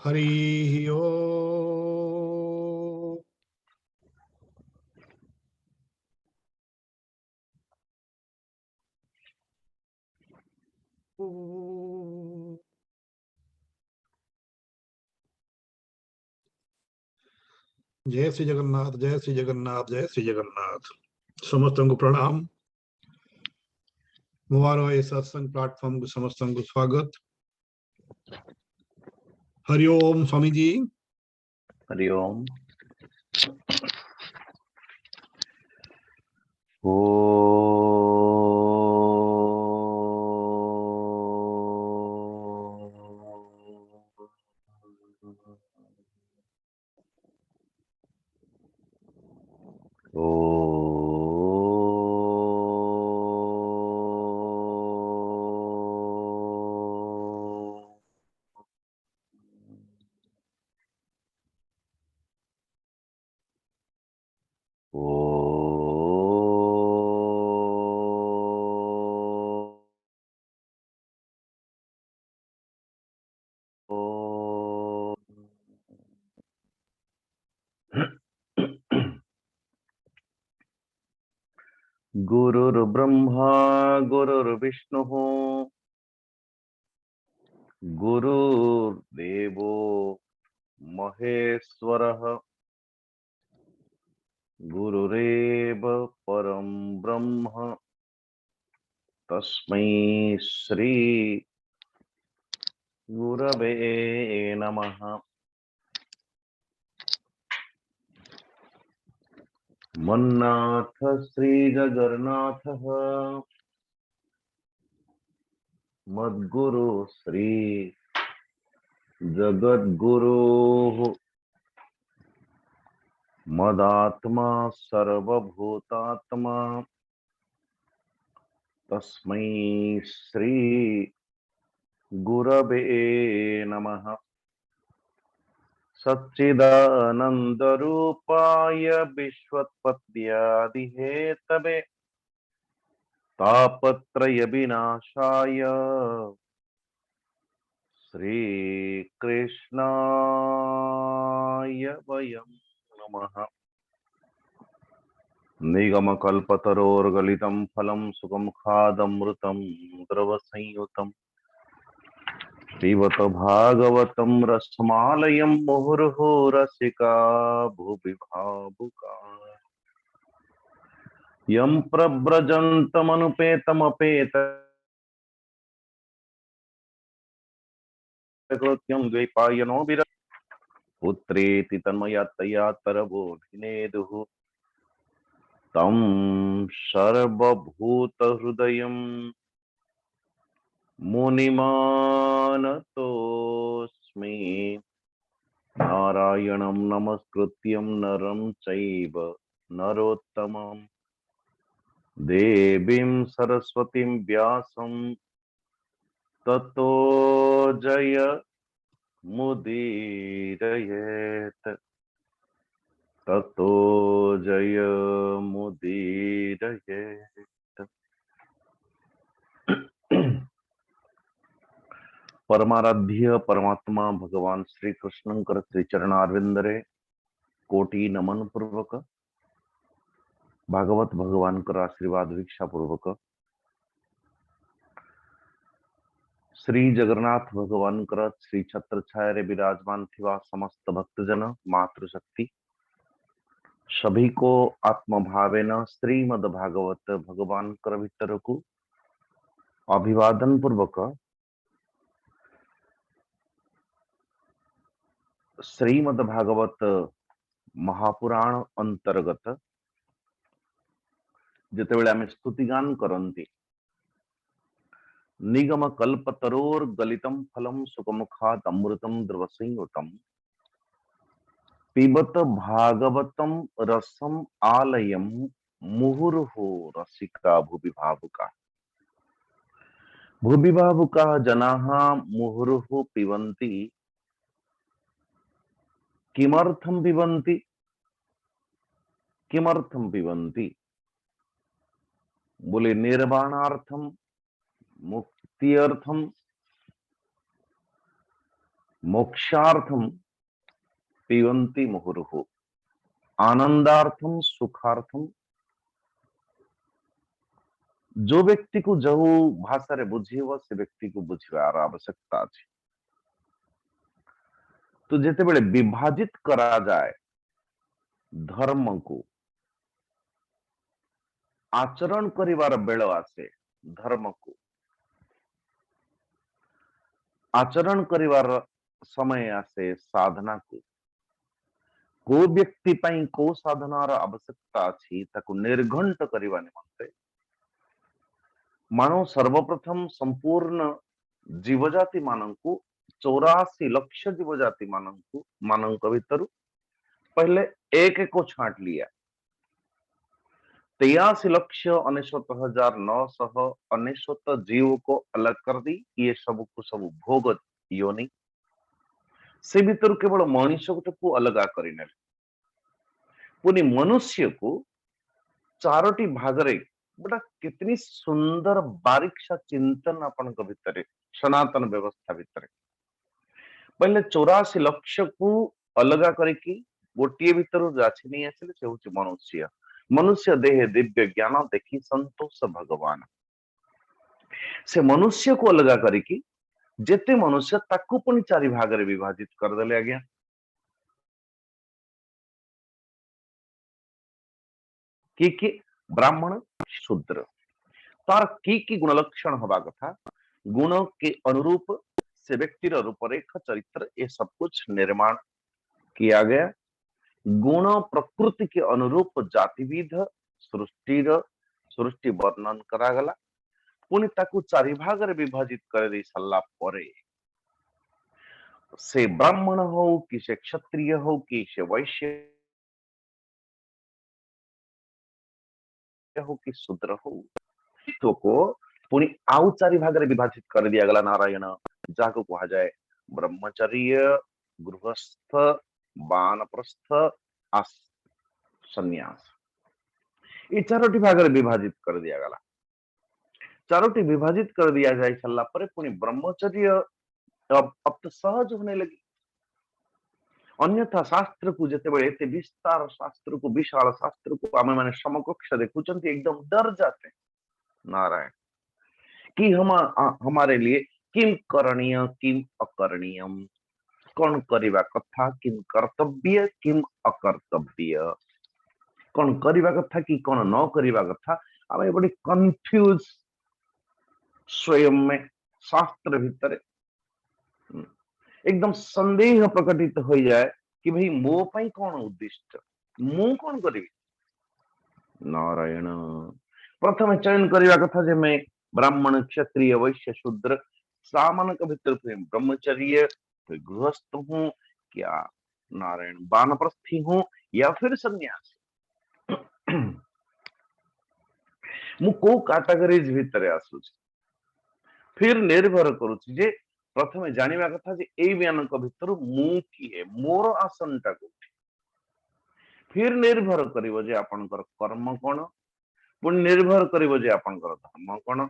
हरि ओ। जय श्री जगन्नाथ, जय श्री जगन्नाथ, जय श्री जगन्नाथ। समस्त को प्रणाम। मुबारो ये सत्संग प्लेटफॉर्म को समस्त को स्वागत। हरिओम स्वामी जी। हरिओम। ओ गुरुर्ब्रह्मा गुरुर्विष्णुः गुरुर्देवो महेश्वरः गुरुरेव परं ब्रह्म तस्मै श्री गुरवे नमः। मन्नाथ श्री जगन्नाथः मद्गुरु श्री जगद्गुरुः मदात्मा सर्वभूतात्मा तस्मै श्री गुरवे नमः। सच्चिदानंदरूपाय विश्वोत्पत्त्यादिहेतवे तापत्रय विनाशाय श्रीकृष्णाय वयं नमः। निगमकल्पतरोर्गलितं फलं सुखमुखादमृतं द्रवसंयुतं पिबत भागवतं रसमालयं मुहुर्मुहुः रसिका भुवि भावुकाः। यं प्रव्रजन्तमनुपेतमपेतकृत्यं द्वैपायनो विरह पुत्रेति तन्मयतया तरवोऽभिनेदुः तं सर्वभूतहृदयं मुनिमानतोऽस्मि। नारायणं नमस्कृत्यं नरं चैव नरोत्तमं देवीं सरस्वतीं व्यासं ततो जयमुदीरयेत्। ततो जयमुदीरयेत्। परमाराध्य परमात्मा भगवान श्री कृष्णंकर श्री चरणारविंदरे कोटि नमन पूर्वक भागवत भगवान कर आशीर्वाद भिक्षा पूर्वक श्री जगन्नाथ भगवान कर श्री छत्र छाया रे विराजमान थिवा समस्त भक्तजन मातृशक्ति सभी को आत्म भावेन श्रीमद भागवत भगवान कर भीतर को अभिवादन पूर्वक श्रीमद भागवत महापुराण अंतर्गत जितेबेले आमे स्तुतिगान करंती निगम कल्पतरोर गलितम फलम सुखमुखात अमृतम द्रवसंयुतम पिबत भागवतम रसम आलयम मुहुर्हो रसिका भुवि भावुका जनाः मुहुर्हो पिबन्ति। किमर्थम पिबन्ति? किमर्थम पिबन्ति बोले निर्वाणार्थम मुक्त्यर्थम मोक्षार्थम पिबन्ति मुहुर्मुहुः आनंदार्थम सुखार्थम। जो व्यक्ति को जो भाषा रे बुझेब से व्यक्ति को बुझिबार आवश्यकता अछि। तो जेतेबेले विभाजित करा जाए धर्म को, आचरण करिवार बेल आसे धर्म को आचरण करिवार समय आसे साधना को व्यक्ति पई को साधनार आवश्यकता अछि ताको निर्घंट करिवा निमंते मानव सर्वप्रथम संपूर्ण जीवजाति मानंकु 84 लक्ष जीवजाति मानंकु मानंक भितरु पहले एक को छांट लिया। 83,69,999 जीव को अलग कर दी। ये सब को सब भोग योनि से भीतर केवल मनुष्य को अलग कर पुनि मनुष्य को चारोटी भागरे बड़ा कितनी सुंदर बारीक सा चिंतन अपन भितर सनातन व्यवस्था भितर पहले 84 लक्ष को अलग करके गोटे भीतर जाची नहीं आसिले से होची मनुष्य। मनुष्य देह दिव्य ज्ञान देखी संतोष भगवान से मनुष्य को अलग करके जेते मनुष्य ताकू पुनी चारि भागरे विभाजित कर देले आज्ञा। कि ब्राह्मण शूद्र तार की गुण लक्षण हवा कथा गुण के अनुरूप से व्यक्ति रूपरेखा चरित्र ये सब कुछ निर्माण किया गया। गुण प्रकृति के अनुरूप जातिविध सृष्टि वर्णन करागला पुनि ताकू चारि भाग रे विभाजित कर दे सल्ला परे से ब्राह्मण हो कि से क्षत्रिय हो कि से वैश्य हो कि शूद्र हो तो को पुनि आउ चारि भाग रे विभाजित कर दिया गला। नारायण जाको कहा जाए ब्रह्मचर्य गृहस्थ वानप्रस्थ संन्यास ये चारोटी भाग रे विभाजित कर दिया गला। चारोटी विभाजित कर दिया जाए सल्ला पर पुनि ब्रह्मचर्य अब तो सहज होने लगी। अन्यथा शास्त्र को जेतेबेले एते विस्तार शास्त्र को विशाल शास्त्र को आमे माने समकक्ष देखुचंती एकदम डर जाते। नारायण कि हमारे लिए किम करणीय किम अकरणीय कौन करिवा कथा किम कर्तव्य किम अकर्तव्य कौन करिवा कथा कि कौन न करिवा कथा आमे बड़ी कंफ्यूज स्वयं में शास्त्र भीतर एकदम संदेह प्रकटित हो जाए कि भाई मो पाई कौन उद्दिष्ट मु कौन करी। नारायण प्रथम चयन करिवा कथा जे मैं ब्राह्मण क्षत्रिय वैश्य शूद्र सामान्य का भीतर ब्रह्मचर्य गृहस्थ हूं क्या नारायण वानप्रस्थी हूं या फिर सन्यासी मु को कैटेगरीज भीतर आसुच फिर निर्भर करूची जे प्रथमे जानिबा कथा जे एई ब्यानक भीतर मु किए मोर आसनटा कोठी फिर निर्भर करिवो जे आपनकर कर्म कोन पुन निर्भर करिवो जे आपनकर धर्म कोन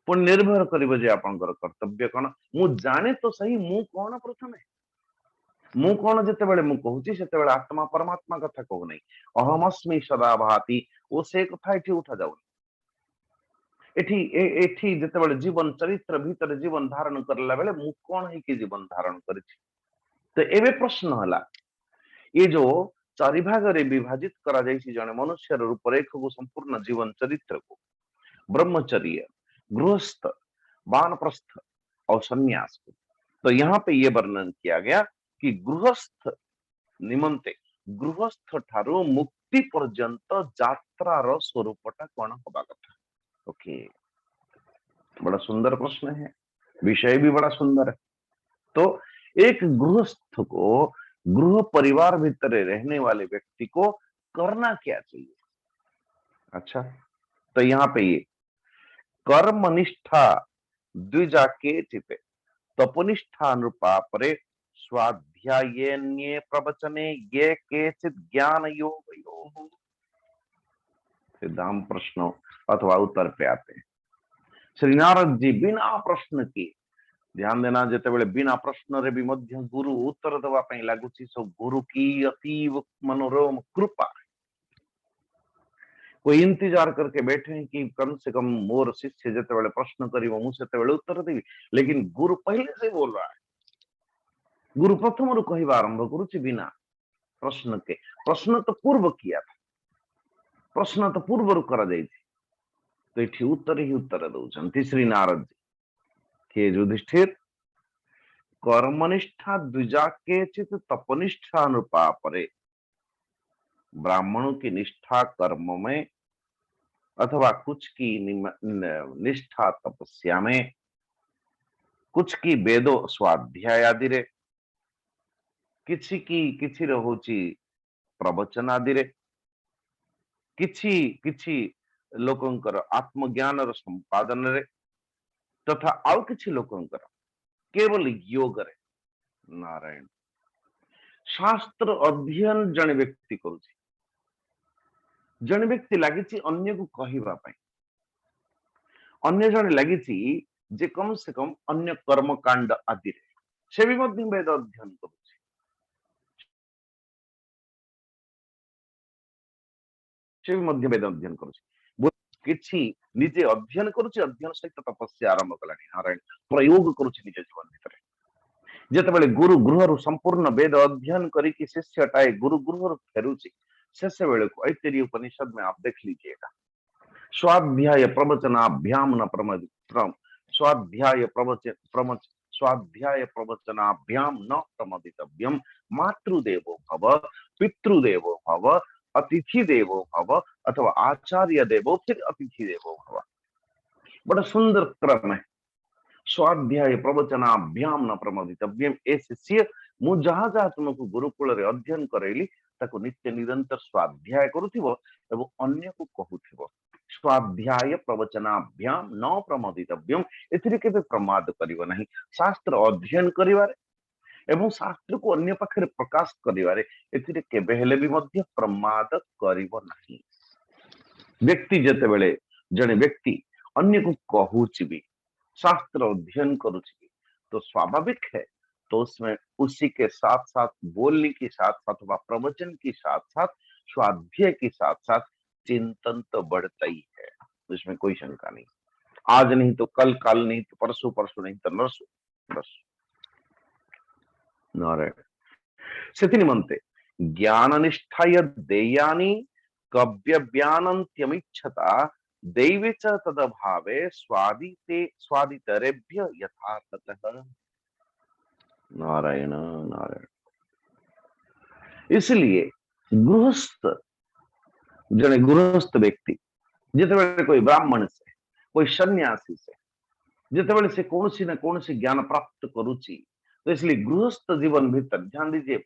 पुन निर्भर करिवो जे आपनकर कर्तव्य कोन मु जाने तो सही मु कोन प्रथमे मु कोन जेतेबेले मु कहूची सेतेबेले आत्मा परमात्मा कथा कहू नै अहमस्मि सदा भाति ओ से कथा एठी उठा जाउ एठी जेतेबेले जीवन चरित्र भीतर जीवन धारण करला बेले मु कोन है कि जीवन धारण करिछि। तो एबे प्रश्न हला ये जो चारि भाग रे विभाजित करा जाइछि जने मनुष्य रूपरेख को संपूर्ण जीवन चरित्र को ब्रह्मचर्य गृहस्थ वानप्रस्थ और संन्यास को तो यहाँ पे ये वर्णन किया गया कि गृहस्थ निमंते गृहस्थ ठारो मुक्ति पर्यंत यात्रार स्वरूपटा कौन होबा कथा। ओके बड़ा सुंदर प्रश्न है विषय भी बड़ा सुंदर है। तो एक गृहस्थ को गृह परिवार भीतर रहने वाले व्यक्ति को करना क्या चाहिए। अच्छा तो यहाँ पे ये कर्मनिष्ठा द्विजा के चिते तपोनिष्ठा अनुपा परे स्वाध्याये प्रवचने ये केचित ज्ञान योग सिद्धांत प्रश्नों अथवा उत्तर पे आते हैं। श्री नारद जी बिना प्रश्न के ध्यान देना जेतेबेले बिना प्रश्न रे भी मध्य गुरु उत्तर देवा पई लागुची सो गुरु की अतीव मनोरम कृपा। कोई इंतजार करके बैठे हैं कि कम से कम मोर शिष्य जेतेबेले प्रश्न करिवो मु सेतेबेले उत्तर देवी, लेकिन गुरु पहले से बोल रहा है। गुरु प्रथम रु कहवा आरंभ करुची बिना प्रश्न के। प्रश्न तो पूर्व किया था, प्रश्न तो पूर्व रु करा जाई थी, तो ये उत्तर ही उत्तर दउछंती श्री नारद जी के युधिष्ठिर कर्मनिष्ठा द्विजा के चित तपनिष्ठा अनुपा परे। ब्राह्मणों की निष्ठा कर्म में अथवा कुछ की निष्ठा तपस्या में, कुछ की वेदो स्वाध्याय आदि रे, किछि रहुची प्रवचन आदि रे, किछि लोकंकर आत्मज्ञान रो संपादन रे, तथा आउ किछि लोकंकर केवल योग रे। नारायण शास्त्र अध्ययन जने व्यक्ति करुछि, जने व्यक्ति लागिछि अन्य को कहिबा पई, अन्य जने लागिछि जे कम से कम अन्य कर्म कांड आदि रे से भी मध्य वेद अध्ययन करुछि। से भी मध्य वेद अध्ययन करुछि, किछि निजे अध्ययन करुछि, अध्ययन सहित तपस्या आरंभ कलानी। नारायण प्रयोग करुछि निज जीवन भितर। जेतेबेले गुरु गृह संपूर्ण वेद अध्ययन करिकि शिष्यटाए गुरु गृह फेरुछि, शेष बेले को ऐतरेय उपनिषद में आप देख लीजिएगा, स्वाध्याय प्रवचनाभ्याम न प्रमदित्रम, स्वाध्याय प्रवचनाभ्याम न प्रमदितव्यम, मातृदेवो भव, पितृदेवो भव, अतिथि देवो भव, अथवा आचार्य देवो फिर अतिथि देवो भव। बड़ा सुंदर क्रम है। स्वाध्याय प्रवचनाभ्याम न प्रमदितव्यम, ए शिष्य मु जहाँ जहाँ तुमको गुरुकुल रे अध्ययन करैली ताको नित्य निरंतर स्वाध्याय करुथिबो एवं अन्य को कहूथिबो। स्वाध्याय प्रवचनाभ्याम न प्रमदितव्यम, एथिरे केबे प्रमाद करिवो नहीं। शास्त्र अध्ययन करिवारे एवं शास्त्र को अन्य पाखरे प्रकाश करिवारे एथिरे केबे हेले भी मध्य प्रमाद करिवो नहीं। व्यक्ति जेतेबेले जने व्यक्ति अन्य को कहूची भी, शास्त्र अध्ययन करुची, तो स्वाभाविक है तो उसमें उसी के साथ साथ बोलने के साथ साथ व प्रवचन के साथ साथ स्वाध्याय के साथ साथ चिंतन तो बढ़ता ही है, इसमें कोई शंका नहीं। आज नहीं तो कल, कल नहीं तो परसों, परसों नहीं तो नरसों, बस नारायण से निमंते ज्ञान निष्ठाय देयानि कव्य ज्ञानंत्यमिच्छता दैवे च तदभावे स्वादितरेभ्य यथार्थतः। नारायण नारायण। इसलिए गृहस्थ जने गृहस्थ व्यक्ति जितेबेले कोई ब्राह्मण से, कोई सन्यासी से जितेबेले से कौनसी न कौनसी ज्ञान प्राप्त करुची, तो इसलिए गृहस्थ जीवन भीतर ध्यान दीजिए,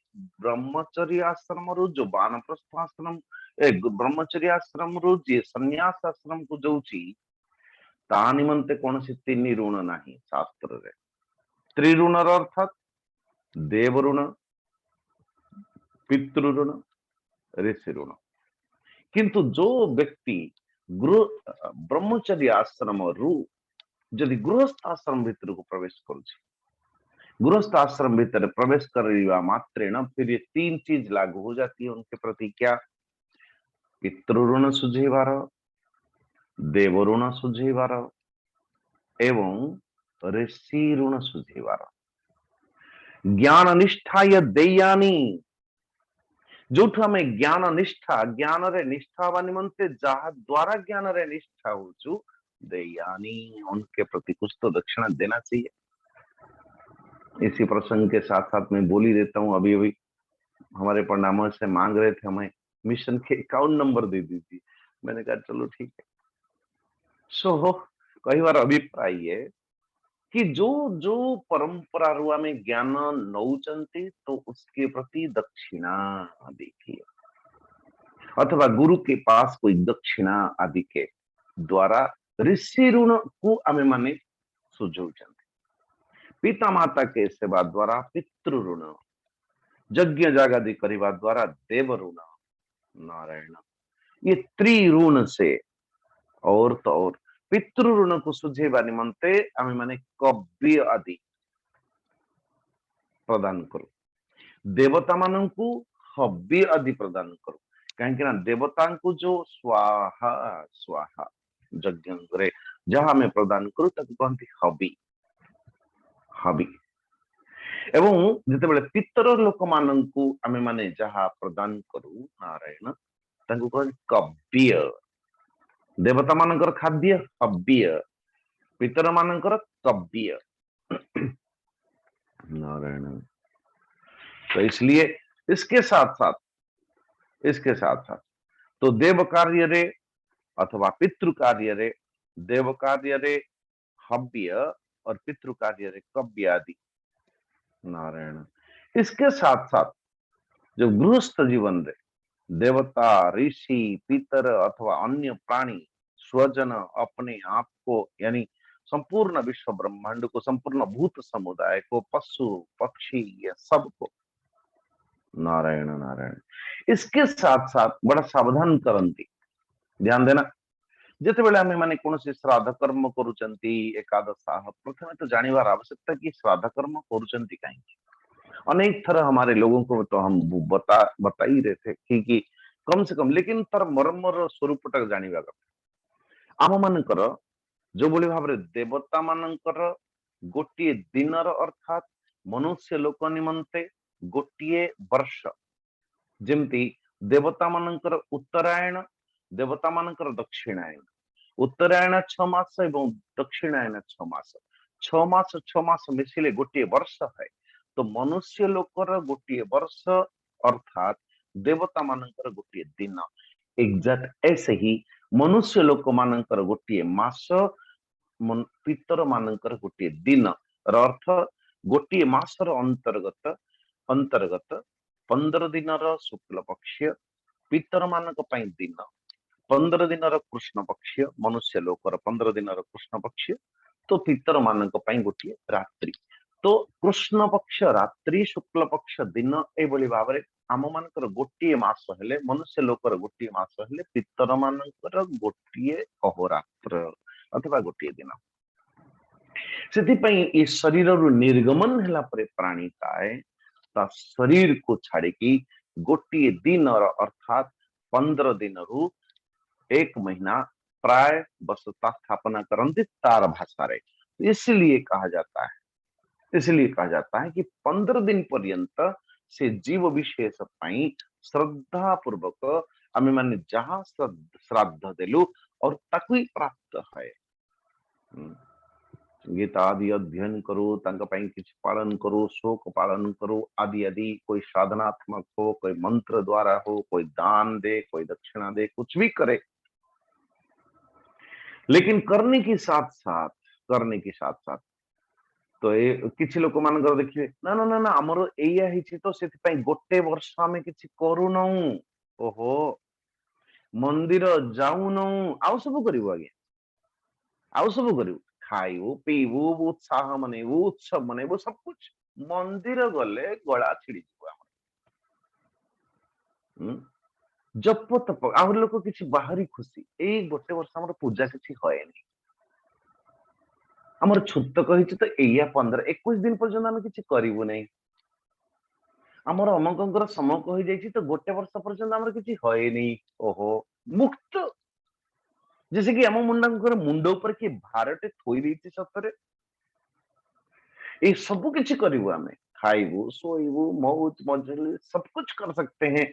ब्रह्मचर्य आश्रम रु जो वानप्रस्थ आश्रम, ब्रह्मचर्य आश्रम रु जे सन्यास आश्रम को जाउची, ता निमंते कौनसी तीन ऋण नहीं शास्त्र रे। त्रिऋण अर्थात देव ऋण, पितृ ऋण, ऋषि ऋण। किंतु जो व्यक्ति ब्रह्मचर्य आश्रम रु यदि गृहस्थ आश्रम भीतर को प्रवेश करुछि, गृहस्थ आश्रम भीतर प्रवेश करवा मात्रेण फिर ये तीन चीज लागू हो जाती है उनके प्रति। क्या? पितृऋण सुझेवार, देव ऋण सुझेवार एवं ऋषि ऋण सुझेवार। ज्ञान निष्ठा या देयानी, जोठु हमें ज्ञान निष्ठा, ज्ञान रे निष्ठा वा निमंते जहा द्वारा ज्ञान रे निष्ठा होचु देयानी, उनके प्रति कुछ तो दक्षिणा देना चाहिए। इसी प्रसंग के साथ साथ मैं बोल ही देता हूं, अभी अभी हमारे परिणामों से मांग रहे थे हमें मिशन के अकाउंट नंबर दे दीजिए, मैंने कहा चलो ठीक है। सो कई बार अभिप्राय है कि जो जो परंपरा रुआ में ज्ञान नौचंती तो उसके प्रति दक्षिणा देखिए, अथवा गुरु के पास कोई दक्षिणा आदि के द्वारा ऋषि ऋण को आमे माने सुझौचंती। पिता माता के सेवा द्वारा पितृ ऋण, यज्ञ जागादि करिवा द्वारा देव ऋण। नारायण, ये त्रिऋण से और तो और पितृ ऋण को सुझेवा निमंते आमे माने कव्य आदि प्रदान करू देवता मानू हबी आदि प्रदान करू कहीं देवता को जो स्वाहा स्वाहा यज्ञ जहाँ आम प्रदान करू कहते हबी हबी एवं जितेबाला पितर लोक मानू आम माने जहाँ प्रदान करू नारायण कहते कव्य देवता मानकर खाद्य हव्य पितर मानकर कव्य नारायण। तो इसलिए इसके साथ साथ तो देव कार्य रे अथवा पितृ कार्य रे देव कार्य रे हव्य और पितृ कार्य रे कव्य आदि नारायण। इसके साथ साथ जो गृहस्थ जीवन रे देवता ऋषि पितर अथवा अन्य प्राणी स्वजन अपने आप को यानी संपूर्ण विश्व ब्रह्मांड को संपूर्ण भूत समुदाय को पशु पक्षी ये सबको नारायण नारायण। इसके साथ साथ बड़ा सावधान करती ध्यान देना जिते बेले आम माने कौन श्राद्ध कर्म करुचंती एकादशाह प्रथम तो जानिबार आवश्यकता कि श्राद्ध कर्म करुचंती कहीं अनेक थर हमारे लोगों को तो हम बता ही रहे थे कि कम से कम लेकिन तार मर्मर स्वरूप तक जानिबा कथा आम मानकर जो भली भाव देवता मानकर गोटे दिनर अर्थात मनुष्य लोक निमंते गोटे वर्ष जमती देवता मानकर उत्तरायण देवता मानकर दक्षिणायन उत्तरायण 6 मास एवं दक्षिणायन 6 मास मिसिले गोटे वर्ष है तो मनुष्य लोकर गोटे वर्ष अर्थात देवता मानकर गोटे दिन एग्जैक्ट ऐसे ही मनुष्य लोक मानकर गोटे मास पितर मानकर गोटे दिन अर्थ गोटे मासर अंतर्गत अंतर्गत 15 दिन शुक्ल पक्ष पितर मानक दिन 15 दिन कृष्ण पक्ष मनुष्य लोकर 15 दिन कृष्ण पक्ष तो पितर मानक गोटे रात्रि तो कृष्ण पक्ष रात्रि शुक्ल पक्ष दिन एभली भाव आम मानकर गोटे मास हेले मनुष्य लोकर गोटे मास हेले पितर मानकर गोटे अहोरात्र अथवा गोटे दिन से शरीर निर्गमन है प्राणी ताए ता शरीर को छाड़ी गोटे दिन अर्थात 15 दिन रु 1 महीना प्राय बसता स्थापना करती तार भाषा रे इसलिए कहा जाता है कि 15 दिन पर्यंत से जीव विशेष श्रद्धा पूर्वक आम माने जहाँ श्राद्ध देलु और ताकु ही प्राप्त है गीता आदि अध्ययन करो किसी पालन करो शोक पालन करो आदि आदि कोई साधनात्मक हो कोई मंत्र द्वारा हो कोई दान दे कोई दक्षिणा दे कुछ भी करे लेकिन करने के साथ साथ तो किसी लोक मान देखिए ना ना ना ना आमर एया तो से गोटे वर्ष आम कि करूँ ओहो मंदिर जाऊन आउ सब करू आज्ञा आउ सब करू खाइबू पीबू उत्साह मनइबू उत्सव मनइबू सब कुछ मंदिर गले गला छिड़ी जप तप आहुर लोक किसी बाहरी खुशी यही गोटे वर्ष आम पूजा किसी हयनी आमर छूत कही तो एया 15-21 दिन पर्यंत आम किसी करूँ नहीं आमर अमकर समय कही जाइए तो गोटे वर्ष पर्यंत आमर किसी हयनी ओहो मुक्त जैसे कि आम मुंड ऊपर किए भारटे थोई देती सतरे ये सब किसी करूँ आम खाइबू सोइबू मौज मजली सब कुछ कर सकते हैं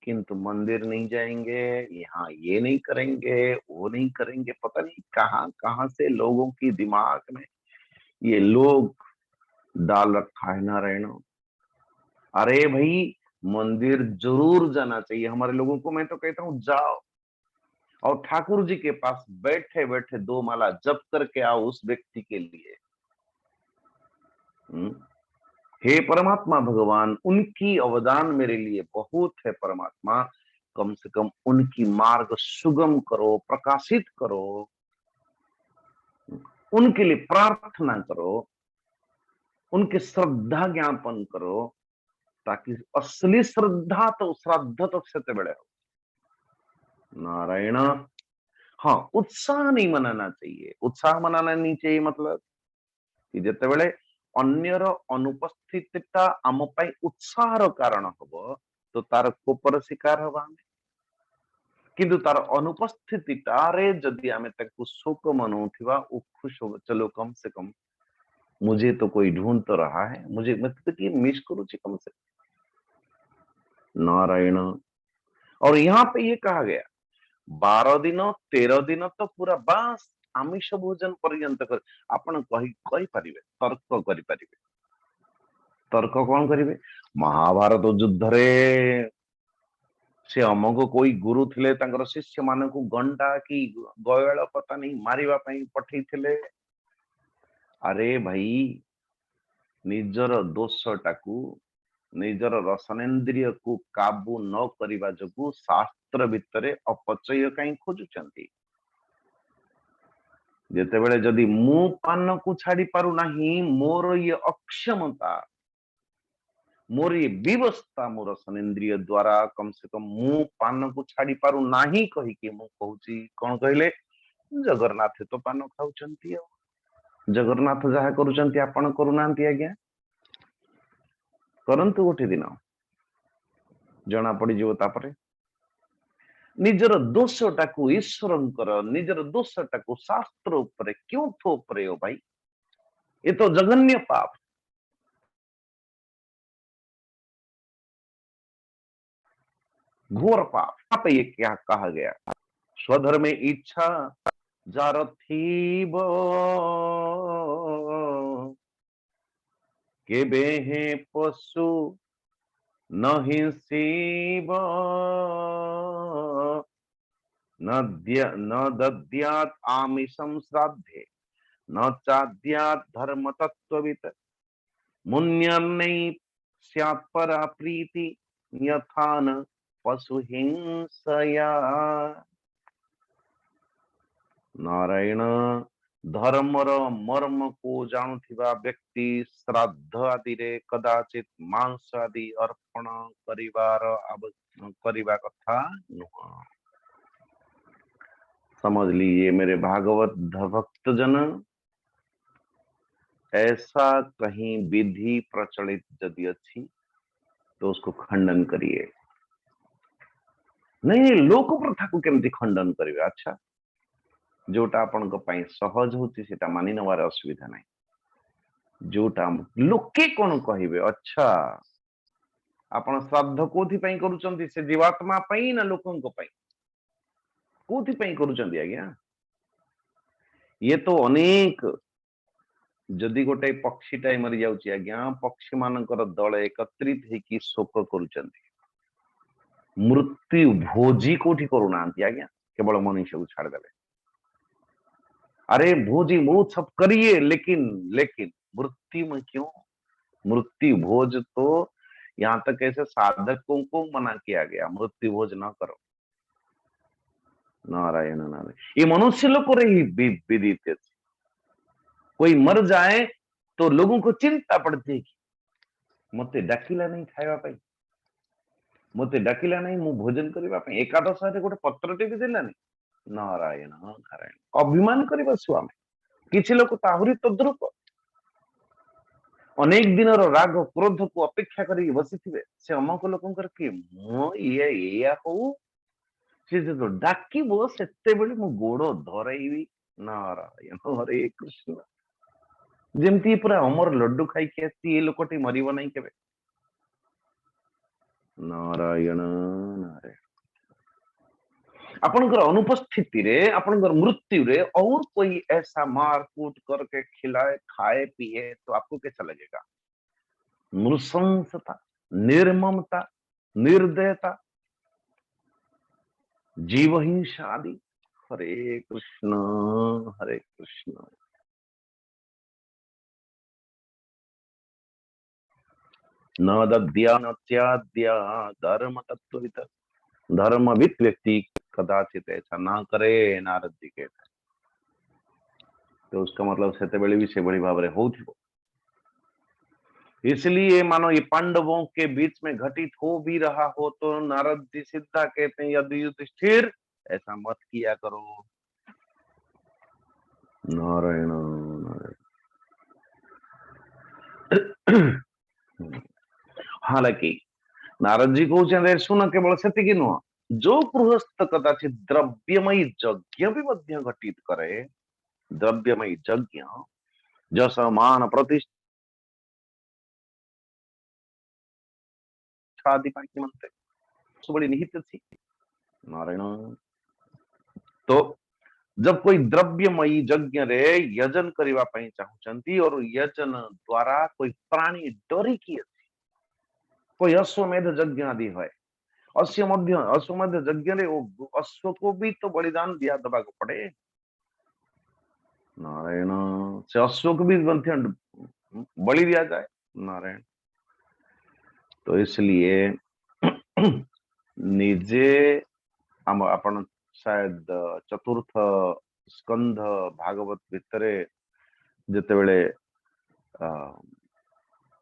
किंतु मंदिर नहीं जाएंगे यहाँ ये नहीं करेंगे वो नहीं करेंगे पता नहीं कहाँ कहाँ से लोगों की दिमाग में ये लोग डाल रखा है नारायण। अरे भाई मंदिर जरूर जाना चाहिए हमारे लोगों को मैं तो कहता हूँ जाओ और ठाकुर जी के पास बैठे बैठे 2 माला जप करके आओ उस व्यक्ति के लिए हे परमात्मा भगवान उनकी अवदान मेरे लिए बहुत है परमात्मा कम से कम उनकी मार्ग सुगम करो प्रकाशित करो उनके लिए प्रार्थना करो उनके श्रद्धा ज्ञापन करो ताकि असली श्रद्धा तो श्राद्ध तो से बेड़े हो नारायण। हाँ उत्साह नहीं मनाना चाहिए उत्साह मनाना नहीं चाहिए मतलब कि जिते बेले अन्यर अनुपस्थितिटा आम पाई उत्साहर कारण हब तो तार कोपर शिकार हवा आमे। किंतु तार अनुपस्थितिटारे जदि आमे ताकु शोक मनौथिबा खुश हो चलो कम से कम मुझे तो कोई ढूंढ तो रहा है, मुझे मैं तो कि मिस करूँ कम से। नारायण। और यहाँ पे ये कहा गया 12 दिन 13 दिन तो पूरा बास आमिष भोजन पर्यंत कर आपण कही पारिबे, तर्क करि पारिबे। तर्क कौन करिवे? महाभारत युद्ध रे से अमको कोई गुरु थिले तांकर शिष्य मानकु गंडा की गयळ पता नहीं मारिबा पई पठै थिले। अरे भाई निजर दोषटाकू निजर रसनेन्द्रिय को काबू न करिबा जोगु शास्त्र भितरे अपचय कहीं खोजुचंती। जेतेबेले जदि मु पान को छाड़ी पारु नाही, मोर ये अक्षमता मोर ये विवस्था मोर रसनेन्द्रिय द्वारा कम से कम मु पान को छाड़ी पारु नाही कही कि मु कहूची कौन कहले जगन्नाथ तो पान खाउचंती, जगन्नाथ जहा करूचंती आपण करूनांती आज्ञा। करंतु गोटे दिन जना पड़ी जीव तापरे निजर दोषटाकू ईश्वरंकर निजर दोषटाकू शास्त्र उपरे क्यों थोप रहे हो भाई? ये तो जघन्य पाप, घोर पाप। यहाँ पे ये क्या कहा गया? स्वधर्मे इच्छा जार थीब के बेहे पशु न हिंसीब न दद्यात् आमिषं श्राद्धे न चाद्यात् धर्म तत्त्ववित् मुन्यन्नै स्यात् परा प्रीति यथा न पशु हिंसया। नारायण। धर्मर मर्म को जानुथिबा व्यक्ति श्राद्ध आदि रे कदाचित मांस आदि अर्पण करिबा कथा नुह। समझ लीजिए मेरे भागवत भक्त जन, ऐसा कहीं विधि प्रचलित यदि अच्छी तो उसको खंडन करिए। नहीं लोक प्रथा को केमती खंडन करिवे? अच्छा जोटा आपण को पाई सहज होती सेटा मानि नवार असुविधा नहीं। जोटा लोके कौन कहिबे? अच्छा आपण श्राद्ध कोथि पई करूचंती? से जीवात्मा पई ना लोकन को पई? कोथि पई करूचंती आज्ञा? ये तो अनेक जदि गोटे पक्षी टाई मरी जाउची आज्ञा, पक्षी मानकर दल एकत्रित हेकी शोक करूचंती। मृत्यु भोजी कोठी करूनांती आज्ञा, केवल मनुष्य को छाड़ देले। अरे भोजी महोत्सव करिए, लेकिन मृत्यु में क्यों? मृत्यु भोज तो यहाँ तक ऐसे साधकों को मना किया गया, मृत्यु भोज ना करो। नारायण नारायण। ये मनुष्य लोग को रही विदित। कोई मर जाए तो लोगों को चिंता पड़ती है कि मते डाकिला नहीं खाइबा पाई, मते डाकिला नहीं मु भोजन करिबा पाई, एकादश रे गोटे पत्रटे भी देलानी। नारायण नारायण। अभिमान करिबा स्वामी किछि लोक ताहुरी तद्रुप अनेक दिन राग क्रोध को अपेक्षा करी बसी थे। से अमक लोकंकर कि मो ये हो से जो डाकिबो सेते बेले मु गोड़ धरैबी। नारायण हरे कृष्ण। जेमती पूरा अमर लड्डू खाई के आसी ए लोकटी मरिबो नहीं केबे। नारायण नारायण। आपनकर अनुपस्थिति रे आपनकर मृत्यु रे और कोई ऐसा मार कूट करके खिलाए खाए पिए तो आपको कैसा लगेगा? नृशंसता, निर्ममता, निर्दयता, जीव हिंसा आदि। हरे कृष्ण हरे कृष्ण। न दद्या न त्याद्या धर्म तत्त्ववित्। धर्मविद व्यक्ति कदाचित ऐसा ना करे। नारद जी के तो उसका मतलब सेते बेले भी से बड़ी भावरे होथिबो। इसलिए मानो ये पांडवों के बीच में घटित हो भी रहा हो तो नारद जी सीधा कहते हैं यदि युधिष्ठिर ऐसा मत किया करो। नारायण नारायण। हालांकि नारद जी कहते सुन केवल से नुह जो गृहस्थ कदाचित द्रव्यमयी यज्ञ भी मध्य घटित करे, द्रव्यमयी यज्ञ जस मान प्रतिष्ठा आदि निमंत्रे बड़ी निहित थी नारायण। तो जब कोई द्रव्यमयी यज्ञ रे यजन करबा पई चाहुचंती और यजन द्वारा कोई प्राणी डरी की कोई अश्वमेध यज्ञ आदि है, अश्वमेध यज्ञ रे वो अश्व को भी तो बलिदान दिया दबा को पड़े नारायण, से अश्व को भी बलि दिया जाए नारायण। तो इसलिए निजे आपण शायद चतुर्थ स्कंध भागवत भितरे जिते बेले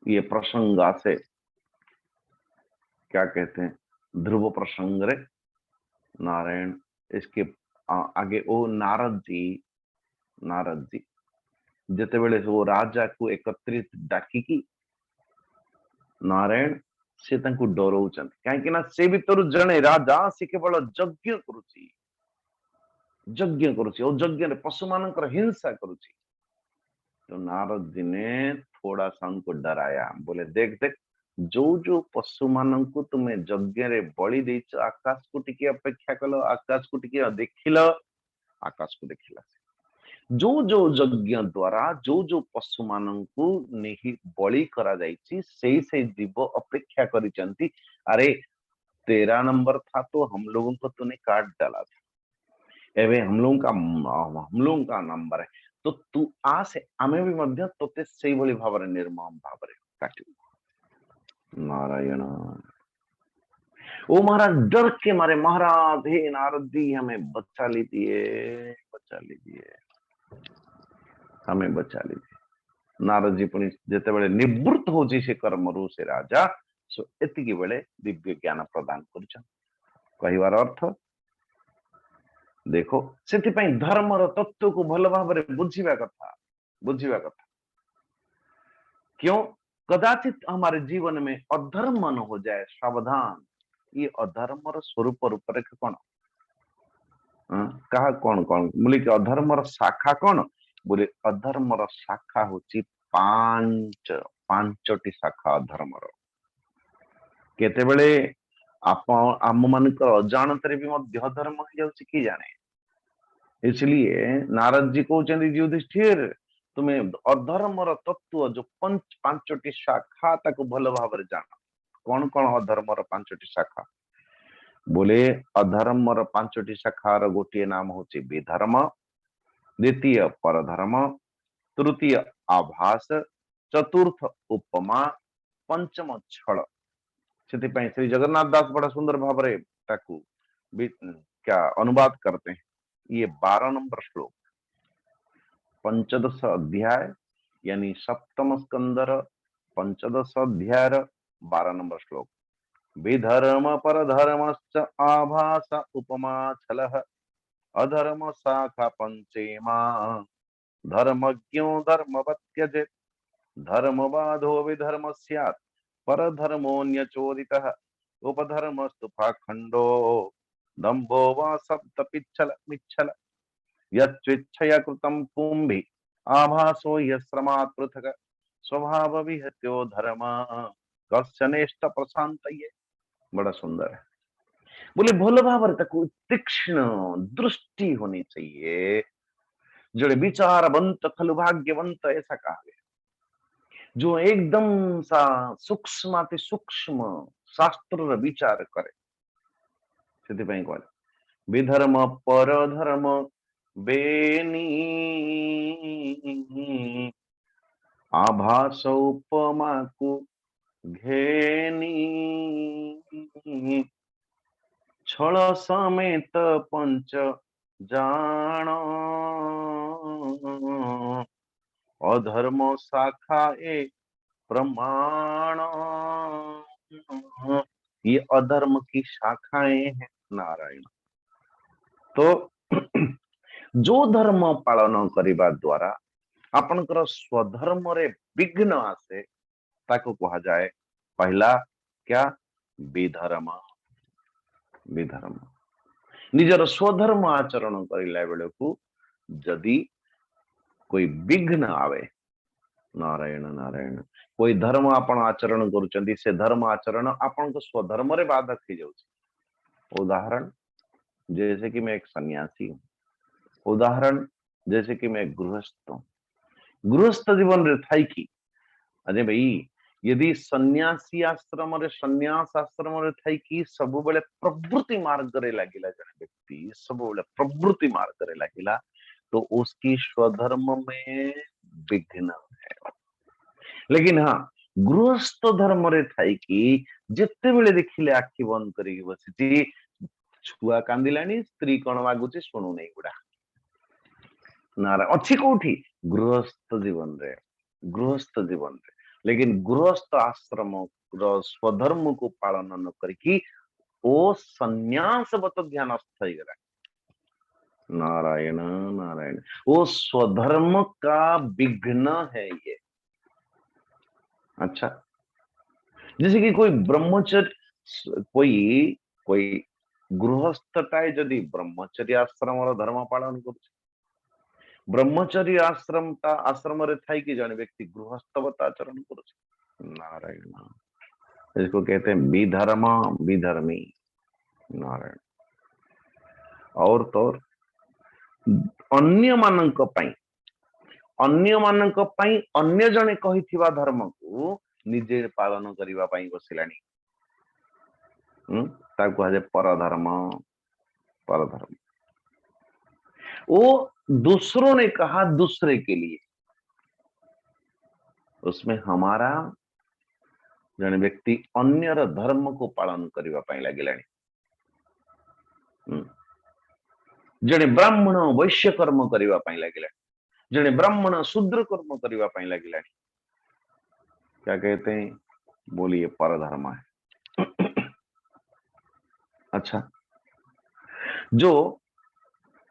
ये प्रसंग आसे, क्या कहते हैं, ध्रुव प्रसंग रे नारायण, इसके आगे वो नारद जी जिते बेले वो राजा को एकत्रित डाकिकी नारायण से तांको डराउछन कहीं से भीतर जड़े राजा से केवल यज्ञ करुची, यज्ञ करुची और यज्ञ रे पशु मानकर हिंसा करुची। तो नारद जी ने थोड़ा सा उनको डराया, बोले देख देख जो जो पशु मान को तुम्हें यज्ञ रे बलि देच आकाश को टिके अपेक्षा कल, आकाश को टिके देखिल, आकाश को देखिला जो जो यज्ञ द्वारा जो जो पशु मान को नहीं बलि करा जाइछि से जीव अपेक्षा करिचंती। अरे 13 नंबर था तो हम लोगों को तूने काट डाला था, एवं हम लोगों का नंबर है, तो तू आसे आमे भी मध्य तोते सेई भली भावरे निर्मम भावरे काटिबो नारायण। ओ महाराज डर के मारे महाराज हे नारद जी हमें बचा लीजिए, बचा लीजिए, हमें बचा लीजिए। नारद जी पुणी जिते बड़े निवृत्त हो से कर्मरु से राजा सो एतिकी बेले दिव्य ज्ञान प्रदान कर कहवार अर्थ देखो से धर्मर तत्व को भल भाव बुझा कथा क्यों कदाचित हमारे जीवन में अधर्म न हो जाए, सावधान। ये अधर्मर स्वरूप रूपरेखा कौन कहा कौन कौन बोले कि अधर्मर शाखा कौन बोले अधर्मर शाखा होची पांचटी शाखा अधर्मर केते बेले आम मानकर अजाणत भी अधर्म हो जाउची कि जाने। इसलिए नारद जी कहते युधिष्ठिर तुम्हें अधर्मर तत्व जो पांचटी शाखा ताको भल भाव जान। कौन कौन अधर्मर पांचटी शाखा बोले अधर्मर पांचटी शाखार गोटे नाम होची विधर्म, द्वितीय परधर्म, तृतीय आभास, चतुर्थ उपमा, पंचम छल। श्री जगन्नाथ दास बड़ा सुंदर भाव रे ताकू क्या अनुवाद करते हैं। ये 12 नंबर श्लोक 15 अध्याय यानी सप्तम स्कंदर 15 अध्याय 12 नंबर श्लोक विधर्म परधर्मश्च आभास उपमा छलः अधर्म शाखा पंचेमा धर्मज्ञो धर्मवत् त्यजेत् धर्मबाधो विधर्म स्यात् परधर्मोऽन्यचोदितः उपधर्मस्तु पाखंडो दंभो वा सप्तपिच्छल मिच्छल यच्छया कृतं कुंभि आभासो यश्रमात् पृथक् स्वभाव विहत्यो धर्म कश्चनेष्ट प्रशांतये। बड़ा सुंदर है। बोले भल भाव तीक्ष्ण दृष्टि होनी चाहिए, जो विचारवंत खलु भाग्यवंत ऐसा कहा गया, जो एकदम सा सूक्ष्म सूक्ष्म शास्त्र विचार करे से कहले विधर्म परधर्म बेनी आभास उपमा को घेनी छल समेत पंच जान अधर्म शाखा ए प्रमाण। ये अधर्म की शाखाएं हैं नारायण। तो जो धर्म पालन करने द्वारा आपनकर स्वधर्म रे विघ्न आसे ताको कहा जाए पहला क्या विधर्म। विधर्म निजर स्वधर्म आचरण करला बेले को जदि कोई विघ्न आवे, नारायण नारायण, कोई धर्म आपण आचरण करुचंदी से धर्म आचरण आपण स्वधर्म रे बाधक हो जाउछि। उदाहरण जैसे कि मैं एक सन्यासी हूं, उदाहरण जैसे कि मैं गृहस्थ हूं। गृहस्थ जीवन रे थाई कि अरे भाई यदि सन्यासी आश्रम रे सन्यास आश्रम रे थाई कि सब बेले प्रवृत्ति मार्ग रे लागिला, जने व्यक्ति सब बेले प्रवृत्ति मार्ग रे लागिला तो उसकी स्वधर्म में विघ्न है। लेकिन हाँ गृहस्थ धर्म रे थाई कि जिते बेले देखिले आखि बंद करी बसिची, छुआ कांदिलानी स्त्री कौन मागुची शुणु नहीं गुड़ा, नारा अच्छी कोठी गृहस्थ जीवन रे, गृहस्थ जीवन रे। लेकिन गृहस्थ आश्रम स्वधर्म को पालन न करके ओ संन्यासवत ध्यानस्थ हो गला। नारायण नारायण, वो स्वधर्म का विघ्न है ये। अच्छा जैसे कि कोई ब्रह्मचर्य, कोई कोई गृहस्थटाए जदि ब्रह्मचर्य आश्रम धर्म पालन कर, ब्रह्मचर्य आश्रम आश्रम रे थाई कि जन व्यक्ति गृहस्थवत आचरण कर, नारायण, इसको कहते हैं विधर्म विधर्मी। नारायण और तो अन्य मानक पई, अन्य मानक पई अन्य जने कहिथिबा धर्म को निजे पालन करिवा पई बसिलानी, ताको कहे परधर्म। परधर्म वो दूसरों ने कहा दूसरे के लिए, उसमें हमारा जने व्यक्ति अन्यर धर्म को पालन करिवा पई लागिलानी। जने ब्राह्मण वैश्य कर्म करिवा पई लागिलानी, जने ब्राह्मण शूद्र कर्म करिवा पई लागिलानी। क्या कहते हैं, बोलिए परधर्म है। अच्छा जो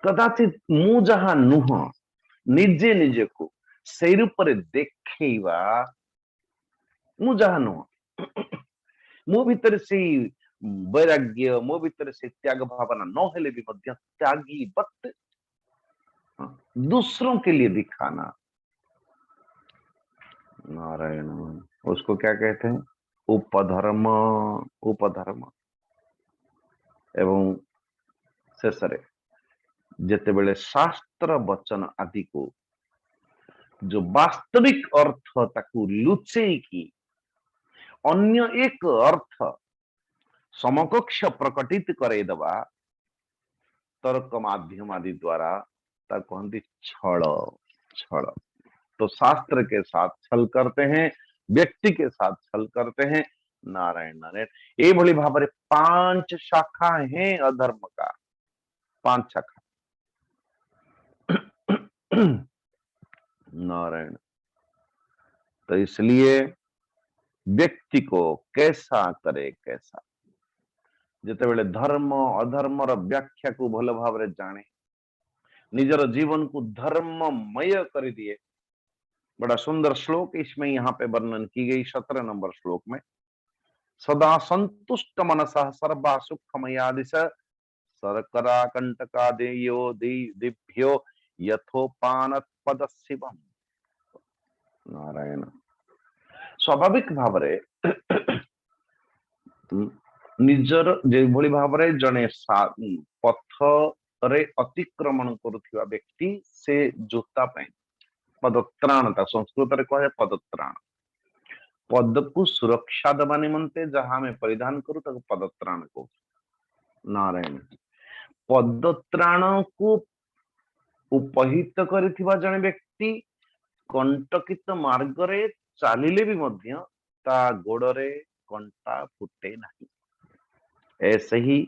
कदाचित मु जहां नुह निजे निजे को से रूप देखा, मु जहां नुह मो भीतर से वैराग्य, मो भीतर से त्याग भावना न हेले भी मध्य त्यागी वक्त दूसरों के लिए दिखाना, नारायण, उसको क्या कहते हैं, उपधर्म। उपधर्म एवं शेषरे जेते बेले शास्त्र वचन आदि को जो वास्तविक अर्थ ताकू लुचे की अन्य एक अर्थ समकक्ष प्रकटित करे दबा तर्क माध्यम आदि द्वारा कहती छल। छल तो शास्त्र के साथ छल करते हैं, व्यक्ति के साथ छल करते हैं। नारायण नारायण, ये भली भाव 5 शाखा हैं अधर्म का, 5 शाखा। नारायण, तो इसलिए व्यक्ति को कैसा करे कैसा, जिते बेले धर्म अधर्म व्याख्या को भल भाव जाने, निजर जीवन को धर्ममय कर दिए। बड़ा सुंदर श्लोक इसमें यहाँ पे वर्णन की गई 17 नंबर श्लोक में, सदा संतुष्ट मनसा सर्वा सुखमयादिश शर्करा कंटका देयो दिभ्यो यथोपान पद शिवम। नारायण, स्वाभाविक भाव निजर जे भली भाव जने पथ रे अतिक्रमण करुवा व्यक्ति से जोता पाए पदत्राण, संस्कृत रे कहे पदत्राण, पद को सुरक्षा दबा निमंते जहां में परिधान करू पदत्राण को। नारायण, पदत्राण को उपहित करिथिबा जने व्यक्ति कंटकित मार्ग रे चालिले भी मध्य ता गोड़रे कंटा फुटे नहीं। ऐसे ही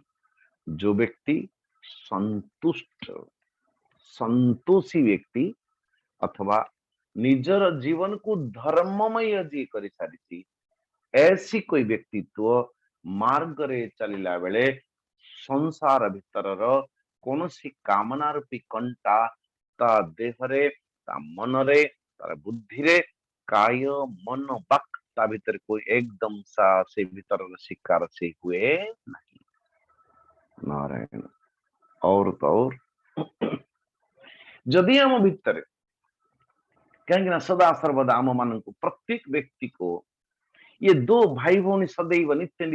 जो व्यक्ति संतुष्ट संतोषी व्यक्ति अथवा निजर जीवन को धर्ममय जी कर सारी, ऐसी कोई व्यक्तित्व मार्ग रे चलिला बेले संसार भितर कौन सी कामना रूपी कंटा देहरे, ता मनरे, तार बुद्धि रे, काय मन वाक ता भीतर कोई एकदम सा से भीतर शिकार से हुए नहीं। नारायण और तो और जदि आम भितर कहीं सदा सर्वदा आम मान प्रत्येक व्यक्ति को ये दो भाई भौणी सदैव नित्य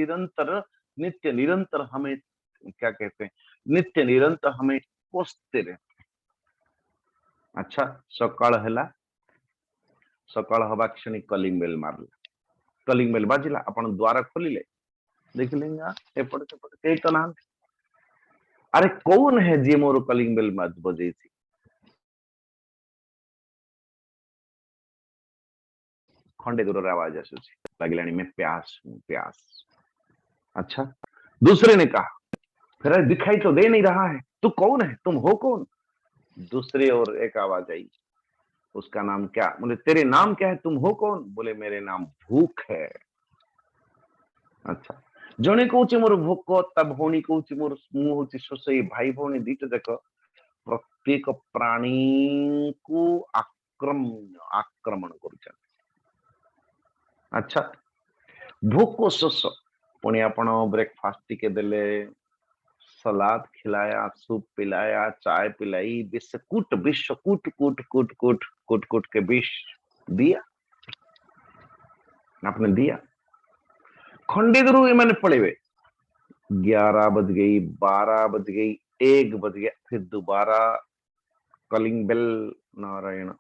निरंतर हमें क्या कहते हैं, नित्य निरंतर हमें पोषते रहते। अच्छा सकाळ हैला, सकाळ हवा क्षणी कलिंग बेल मारला, कलिंग बेल बाजिला, आपण द्वार खोलिले, देखिले एपट सेपट कई तो ना, अरे कौन है जी मोर कलिंग बेल बजे, खंडे दूर आवाज आसूची, लगिलानी मैं प्यास हूं प्यास। अच्छा दूसरे ने कहा, फिर दिखाई तो दे नहीं रहा है, तू कौन है, तुम हो कौन? दूसरी ओर एक आवाज आई, उसका नाम क्या? बोले तेरे नाम क्या है, तुम हो कौन? बोले मेरे नाम भूख है। अच्छा जने कहूँ मोर भोक, ता भौणी कहूँ मोर मुंह हूँ शोष। भाई भौणी दीटा देख प्रत्येक प्राणी को आक्रमण कर। अच्छा भोक शोष पुणी आपण ब्रेकफास्ट टिके देले, सलाद खिलाया, सूप पिलाया, चाय पिलाई, बिस्कुट बिस्कुट कूट कूट कूट कूट कूट के विष दिया, आपने दिया। खंडे दूर मैंने पड़े 11 बज गई, 12 बज गई, 1 बज गया, फिर दोबारा कलिंग बेल। नारायण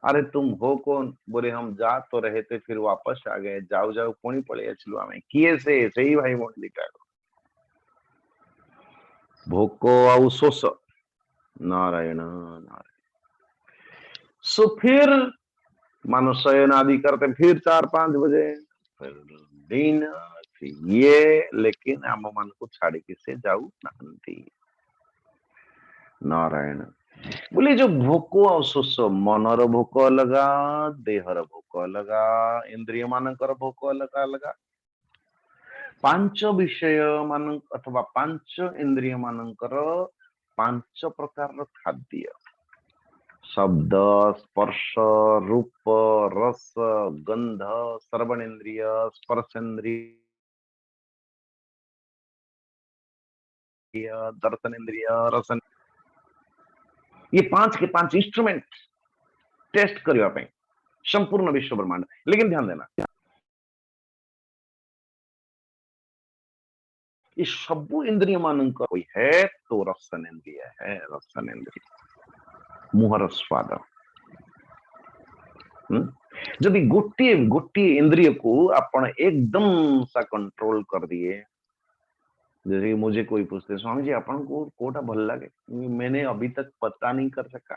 अरे तुम हो कौन? बोले हम जा तो रहे थे फिर वापस आ गए, जाओ जाओ पुणी पड़े आसिलु आमे। किए से सही भाई भौणी दिटा भोक आउ शोष। नारायण नारायण सो फिर मानो शयन आदि करते, फिर 4-5 बजे फिर दिन, फिर ये, लेकिन आम मान को छाड़ी से जाऊ नाहंती। नारायण बोले जो भोक और शोष, मनर भोक अलगा, देहर भोक अलगा, इंद्रिय मानकर भोक अलगा अलगा, पांच विषय मान अथवा पांच इंद्रिय मानकर 5 प्रकार खाद्य, शब्द स्पर्श रूप रस गंध श्रवणेन्द्रिय स्पर्शेन्द्रिय दर्शनेन्द्रिय रसन, ये 5 के 5 इंस्ट्रूमेंट टेस्ट करने संपूर्ण विश्व ब्रह्मांड। लेकिन ध्यान देना ये सबू इंद्रिय मान कोई है तो रसनेन्द्रिय है, रसनेन्द्रिय मुहर स्वाद। जदि गोटे गोटे इंद्रिय को आपण एकदम सा कंट्रोल कर दिए, जैसे कि मुझे कोई पूछते स्वामी जी अपन को कोटा भल लगे, मैंने अभी तक पता नहीं कर सका,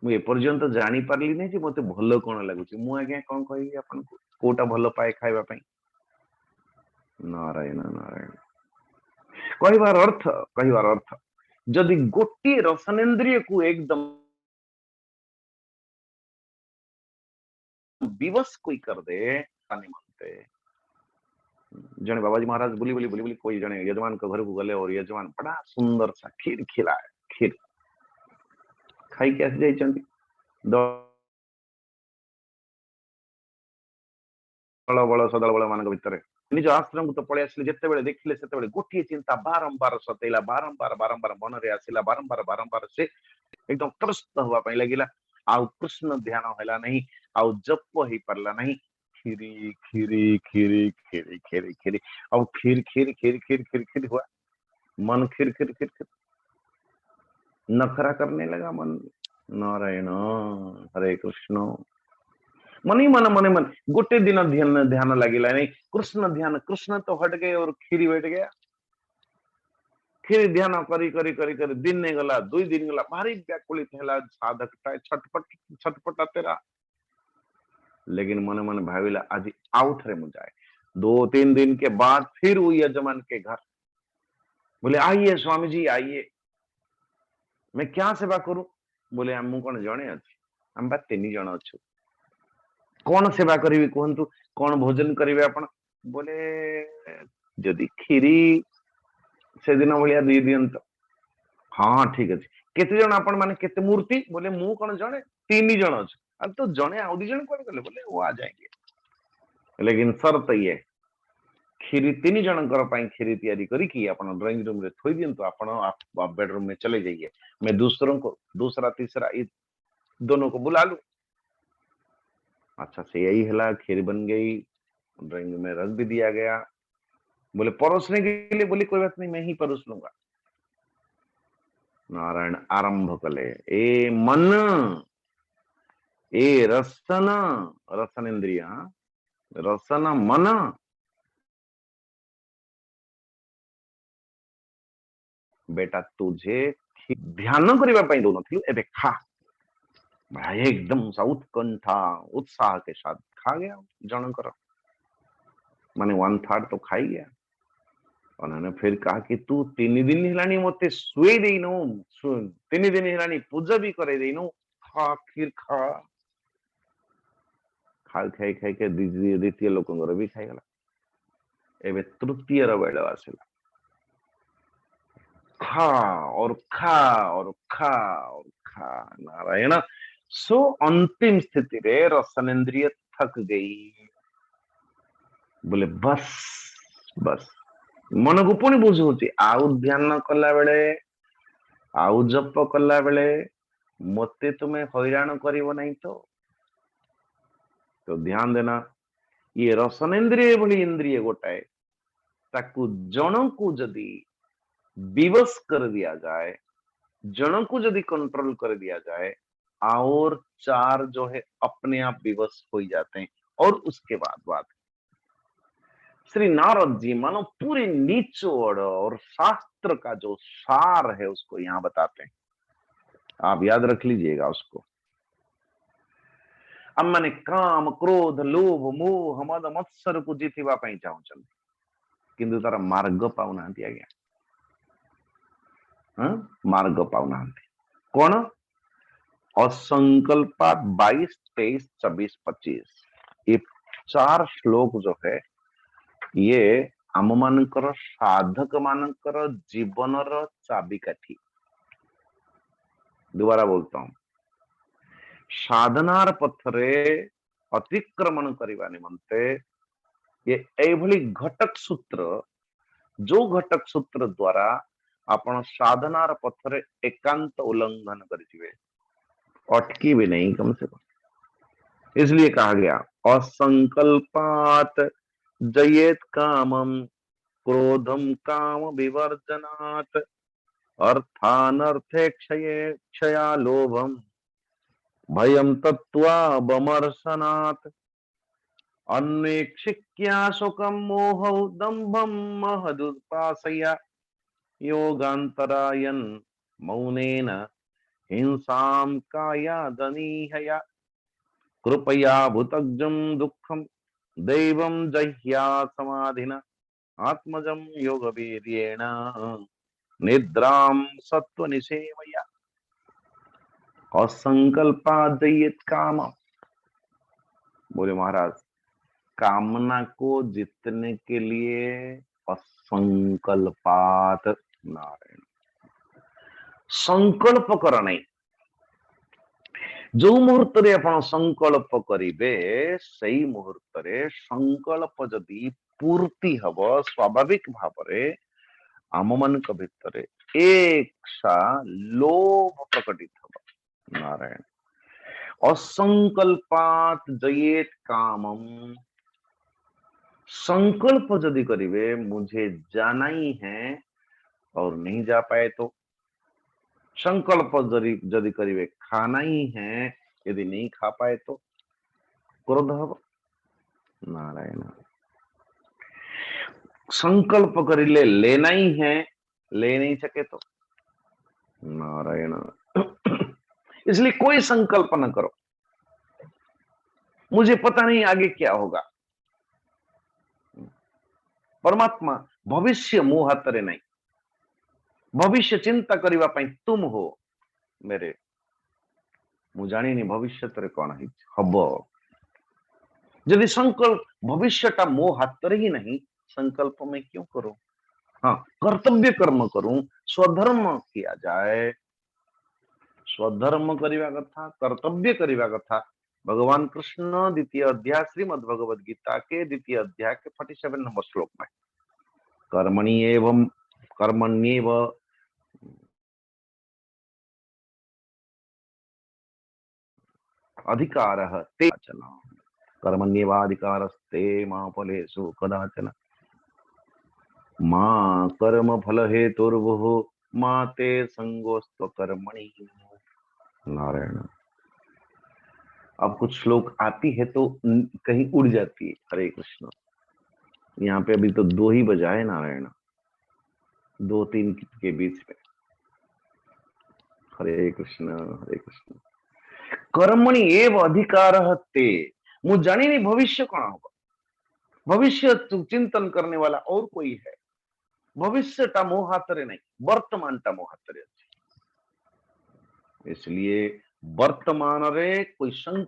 मुझे पर्यंत जानी पारली नहीं कि मते भल कोन लागुची, मु आज्ञा कोन कहि अपन को कोटा भल पाए खाइबा पई। नारायण नारायण कहिबार अर्थ जदि गोटे रसनेन्द्रिय को एकदम विवश कोई कर दे नहीं मानते। जने बाबाजी महाराज बुली बुली बुली बुली कोई जने यजमान के घर को गले और यजमान बड़ा सुंदर सा खीर खिलाए, खीर खाई के आसी जाइछंती, दल बल सदल बल मान भितर निज आश्रम को तो पड़े आसिले, जेते बेले देखिले सेते बेले गोटे चिंता बारंबार सतैला, बारंबार बारंबार मन रे आसिला, बारंबार बारंबार से एकदम त्रस्त हुआ पई लागिला। आउ कृष्ण ध्यान होला नहीं, आउ जप ही परला नहीं, खीरी खीरी खीरी खीरी खीरी खीरी, अब खीर खीर खीर खीर खीर खीर हुआ, मन खीर खीर खीर खीर नखरा करने लगा मन। नारायण हरे कृष्ण मनी मन मने मन गोटे दिन ध्यान ध्यान लगिला नहीं, कृष्ण ध्यान, कृष्ण तो हट गए और खीरी बैठ गया। खीरी ध्यान करी करी करी करी दिन नहीं गला, 2 दिन गला, भारी व्याकुलित है साधक छटपट छटपटा तेरा, लेकिन मन मन भाविला आज आउ थे मुझे 2-3 दिन के बाद फिर वो यजमान के घर, बोले आइए स्वामी जी आइए, मैं क्या सेवा करूं? बोले हम कौन जने अच्छे, हम बा 3 जन अच्छु, कौन सेवा करी कहतु, कौन भोजन करेंगे आपण? बोले जदि खीरी से दिन भाया दी दियंत। हाँ ठीक अच्छे, केते जन आपण माने केते मूर्ति? बोले मु कौन जने, 3 जन अच्छे। अब तो जने आउ 2 जन कौन गले? बोले वो आ जाएंगे। लेकिन शर्त ये खीरी 3 जनकर ପାଇଁ खीरी तैयारी करिकी अपन ड्राइंग रूम रे थोई दियंतु अपन आप बेडरूम में चले जाइए, मैं दूसरों को दूसरा तीसरा दोनों को बुला लूं। अच्छा से यही हला, खीर बन गई, ड्राइंग में रख भी दिया गया। बोले परोसने के लिए, बोले कोई बात नहीं मैं ही परोस लूंगा। नारायण आरंभ कले, ए मन ए रसन, रसन इंद्रिया, रसन मन बेटा तुझे ध्यान करने दौन एबे खा। भाई एकदम सा उत्कंठा उत्साह के साथ खा गया जनकर, माने 1/3 तो खाई गया। उन्होंने फिर कहा कि तू 3 दिन हिलानी मते सुई देनो, 3 दिन हिलानी पूजा भी करे देनो, खा खीर खा। खाई खाई खाई के द्वितीय लोकंगर भी खाई गला। एबे तृतीय बेल आसला, खा और खा और खा और खा। नारायण सो अंतिम स्थिति रे रसनेन्द्रिय थक गई। बोले बस बस मन को पुणी बुझे आउ ध्यान कला बेले आउ जप कला बेले मते तुम्हें हैरान करिवो नहीं तो ध्यान देना, ये रसनेन्द्रिय भली इंद्रिय गोटाए ताकू जन को जदि विवश कर दिया जाए, जन को यदि कंट्रोल कर दिया जाए, और 4 जो है अपने आप विवश हो जाते हैं। और उसके बाद श्री नारद जी मानो पूरे निचोड़ और शास्त्र का जो सार है उसको यहां बताते हैं। आप याद रख लीजिएगा उसको। अब मैंने काम क्रोध लोभ मोह मद मत्सर को जीतिबा ପାଇଁ ଚାହୁଁଛନ୍ତି, କିନ୍ତୁ ତାର ମାର୍ଗ ପାଉନାହାନ୍ତି ଆଜ୍ଞା। मार्ग पाऊना कौन? असंकल्पा 22, 23, 24, 25 ये 4 श्लोक जो है ये आम मानकर साधक मानकर जीवनर चाबिकाठी। दोबारा बोलता हूं, साधनार पथरे अतिक्रमण करने निमंते ये एभली घटक सूत्र, जो घटक सूत्र द्वारा आपण साधनार पथरे एकांत उल्लंघन करिवे, अटकी भी नहीं कम से कम। इसलिए कहा गया असंकल्पात जयेत कामम क्रोधम काम विवर्जनात् अर्थानर्थे क्षया लोभम भयम तत्वा बमर्शनात् अन्वेक्षिक्या शोकम मोह दंभम महदुपासया योगांतरायन मौनेन हिंसाम कायादनीहया कृपया भूतग्जम दुःखम दैवम जह्या समाधिना आत्मजम योगवीर्येण निद्राम सत्वनिसेवया असंकल्पादयेत काम। बोले महाराज कामना को जीतने के लिए असंकल्पात, नारायण संकल्प कर नहीं। जो मुहूर्त रे आपण संकल्प करिवे सही मुहूर्त रे संकल्प जदि पूर्ति हब स्वाभाविक भाव रे आम मान भितर एक सा लोभ प्रकटित हब। नारायण असंकल्पात जयेत कामम, संकल्प यदि करिवे मुझे जाना ही है और नहीं जा पाए तो, संकल्प यदि करिवे खाना ही है यदि नहीं खा पाए तो क्रोध हब। नारायण संकल्प करिले लेना ही है, ले नहीं सके तो नारायण इसलिए कोई संकल्प न करो, मुझे पता नहीं आगे क्या होगा। परमात्मा भविष्य मो हाथ रे नहीं, भविष्य चिंता करने पाई तुम हो मेरे, मु जानी नहीं भविष्य तरे कौन हम। यदि संकल्प भविष्यटा मो हाथ रे ही नहीं, संकल्प में क्यों करूं? हाँ कर्तव्य कर्म करूं, स्वधर्म किया जाए, स्वधर्म करने कथा कर्तव्य करने कथा, भगवान कृष्ण द्वितीय अध्याय श्रीमद् भगवद गीता के द्वितीय अध्याय के 47 नंबर श्लोक में कर्मण्येव अधिकारः ते कदाचन, कर्मण्येवाधिकारस्ते मा फलेषु कदाचन मा कर्म फल हेतुर्भुः मा ते संगोऽस्त्व कर्मणि। नारायण। अब कुछ श्लोक आती है तो कहीं उड़ जाती है। हरे कृष्ण। यहाँ पे अभी तो 2 ही बजाए नारायण, 2-3 के बीच में। हरे कृष्ण हरे कृष्ण। कर्मणि एव अधिकारः ते, ମୁଁ ଜାଣିନି भविष्य कौन होगा। भविष्य चिंतन करने वाला और कोई है। भविष्य टा मो हाथ रे नहीं, वर्तमान टा मो हाथ रे अछि। इसलिए वर्तमान रे कोई संकल्प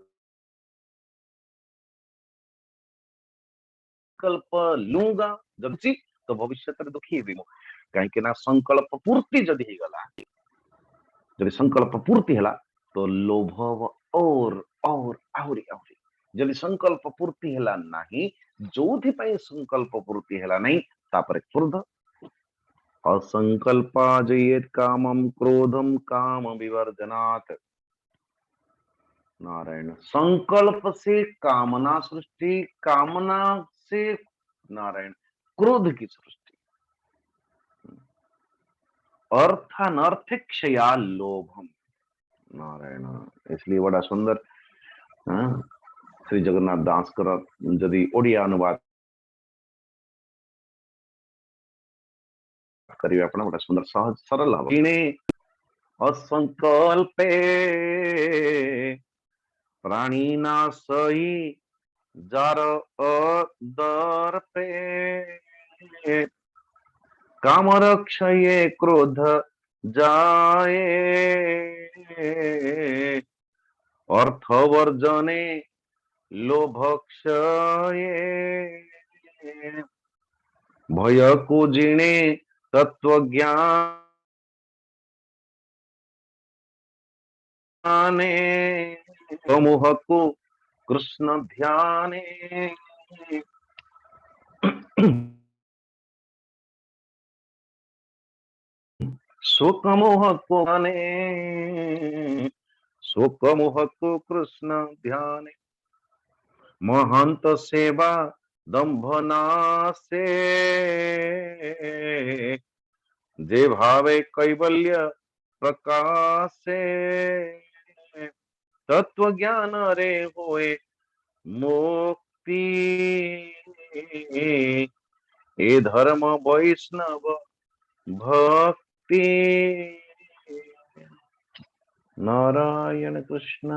लूंगा जब तो भविष्य रे दुखी भी कहीं ना संकल्प पूर्ति जदि ही गला, जदि संकल्प पूर्ति हला तो लोभ और आहरी आहरी, जदि संकल्प पूर्ति हला नहीं, जोथि पई संकल्प पूर्ति हला नहीं तापर क्रोध। असंकल्पा जयेत कामम क्रोधम काम विवर्जनात्। नारायण। संकल्प से कामना सृष्टि, कामना से नारायण क्रोध की सृष्टि, अर्थानर्थिक्षया लोभम। नारायण। इसलिए बड़ा सुंदर श्री जगन्नाथ दास कर जदि ओडिया अनुवाद करिए अपना बड़ा सुंदर सहज सरल हम असंकल्पे प्राणीनाशयी जार अदर्पे कामरक्षये क्रोध जाए अर्थवर्जने लोभक्षये भय को जिणे तत्वज्ञाने समूह को कृष्ण ध्याने शोकमोह को शोकमोह को कृष्ण ध्याने महंत सेवा दंभनासे जे भावे कैवल्य प्रकाशे तत्व ज्ञान रे होए मुक्ति ए धर्म वैष्णव भक्ति। नारायण कृष्ण।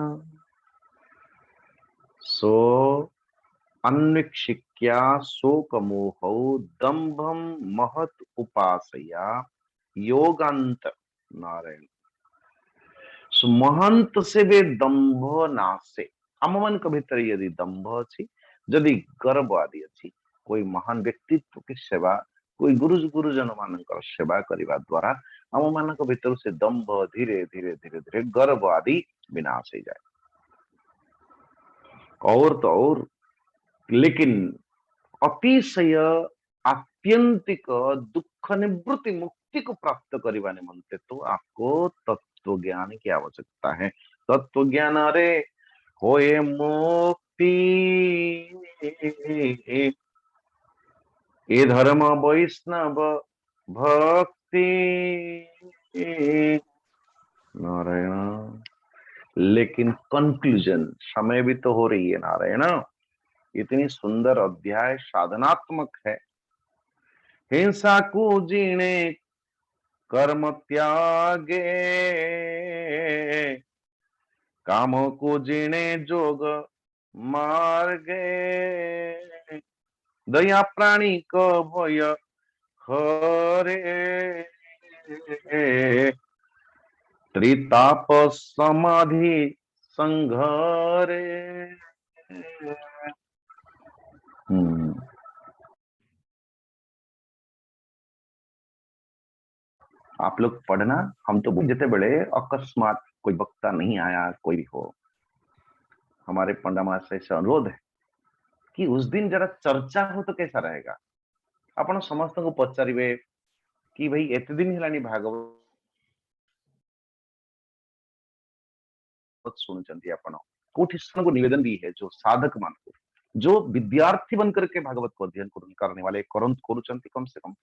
सो अन्विक्षिक्या शोकमोहौ दंभम महत उपासया योगांत। नारायण। सो महंत से वे दंभ नाशे, आम मान भीतर यदि दंभ अच्छी, जदि गर्व आदि अच्छी, कोई महान व्यक्तित्व की सेवा, कोई गुरुजन मान सेवा करने द्वारा आम मान भीतर से दंभ धीरे धीरे धीरे धीरे गर्व आदि विनाश हो जाए। और तो और, लेकिन अतिशय आत्यंतिक दुख निवृत्ति मुक्ति को प्राप्त करने निमंते तो आपको तत्व ज्ञान की आवश्यकता है। तत्व ज्ञान रे होए मुक्ति ये धर्म वैष्णव भक्ति। नारायण। लेकिन कंक्लूजन समय भी तो हो रही है नारायण। इतनी सुंदर अध्याय साधनात्मक है। हिंसा को जीने कर्म त्यागे काम को जीने जोग मार्गे दया प्राणी को भय हरे त्रिताप समाधि संघरे। आप लोग पढ़ना, हम तो जिते बड़े अकस्मात कोई वक्ता नहीं आया, कोई भी हो हमारे पंडा महाशय से अनुरोध है कि उस दिन जरा चर्चा हो तो कैसा रहेगा। आपण समस्त को पचारे कि भाई एत दिन है भागवत शुणुचंती आपण कोठी को निवेदन दी है जो साधक मान को, जो विद्यार्थी बनकर के भागवत को अध्ययन करने वाले करुचंती कम से कम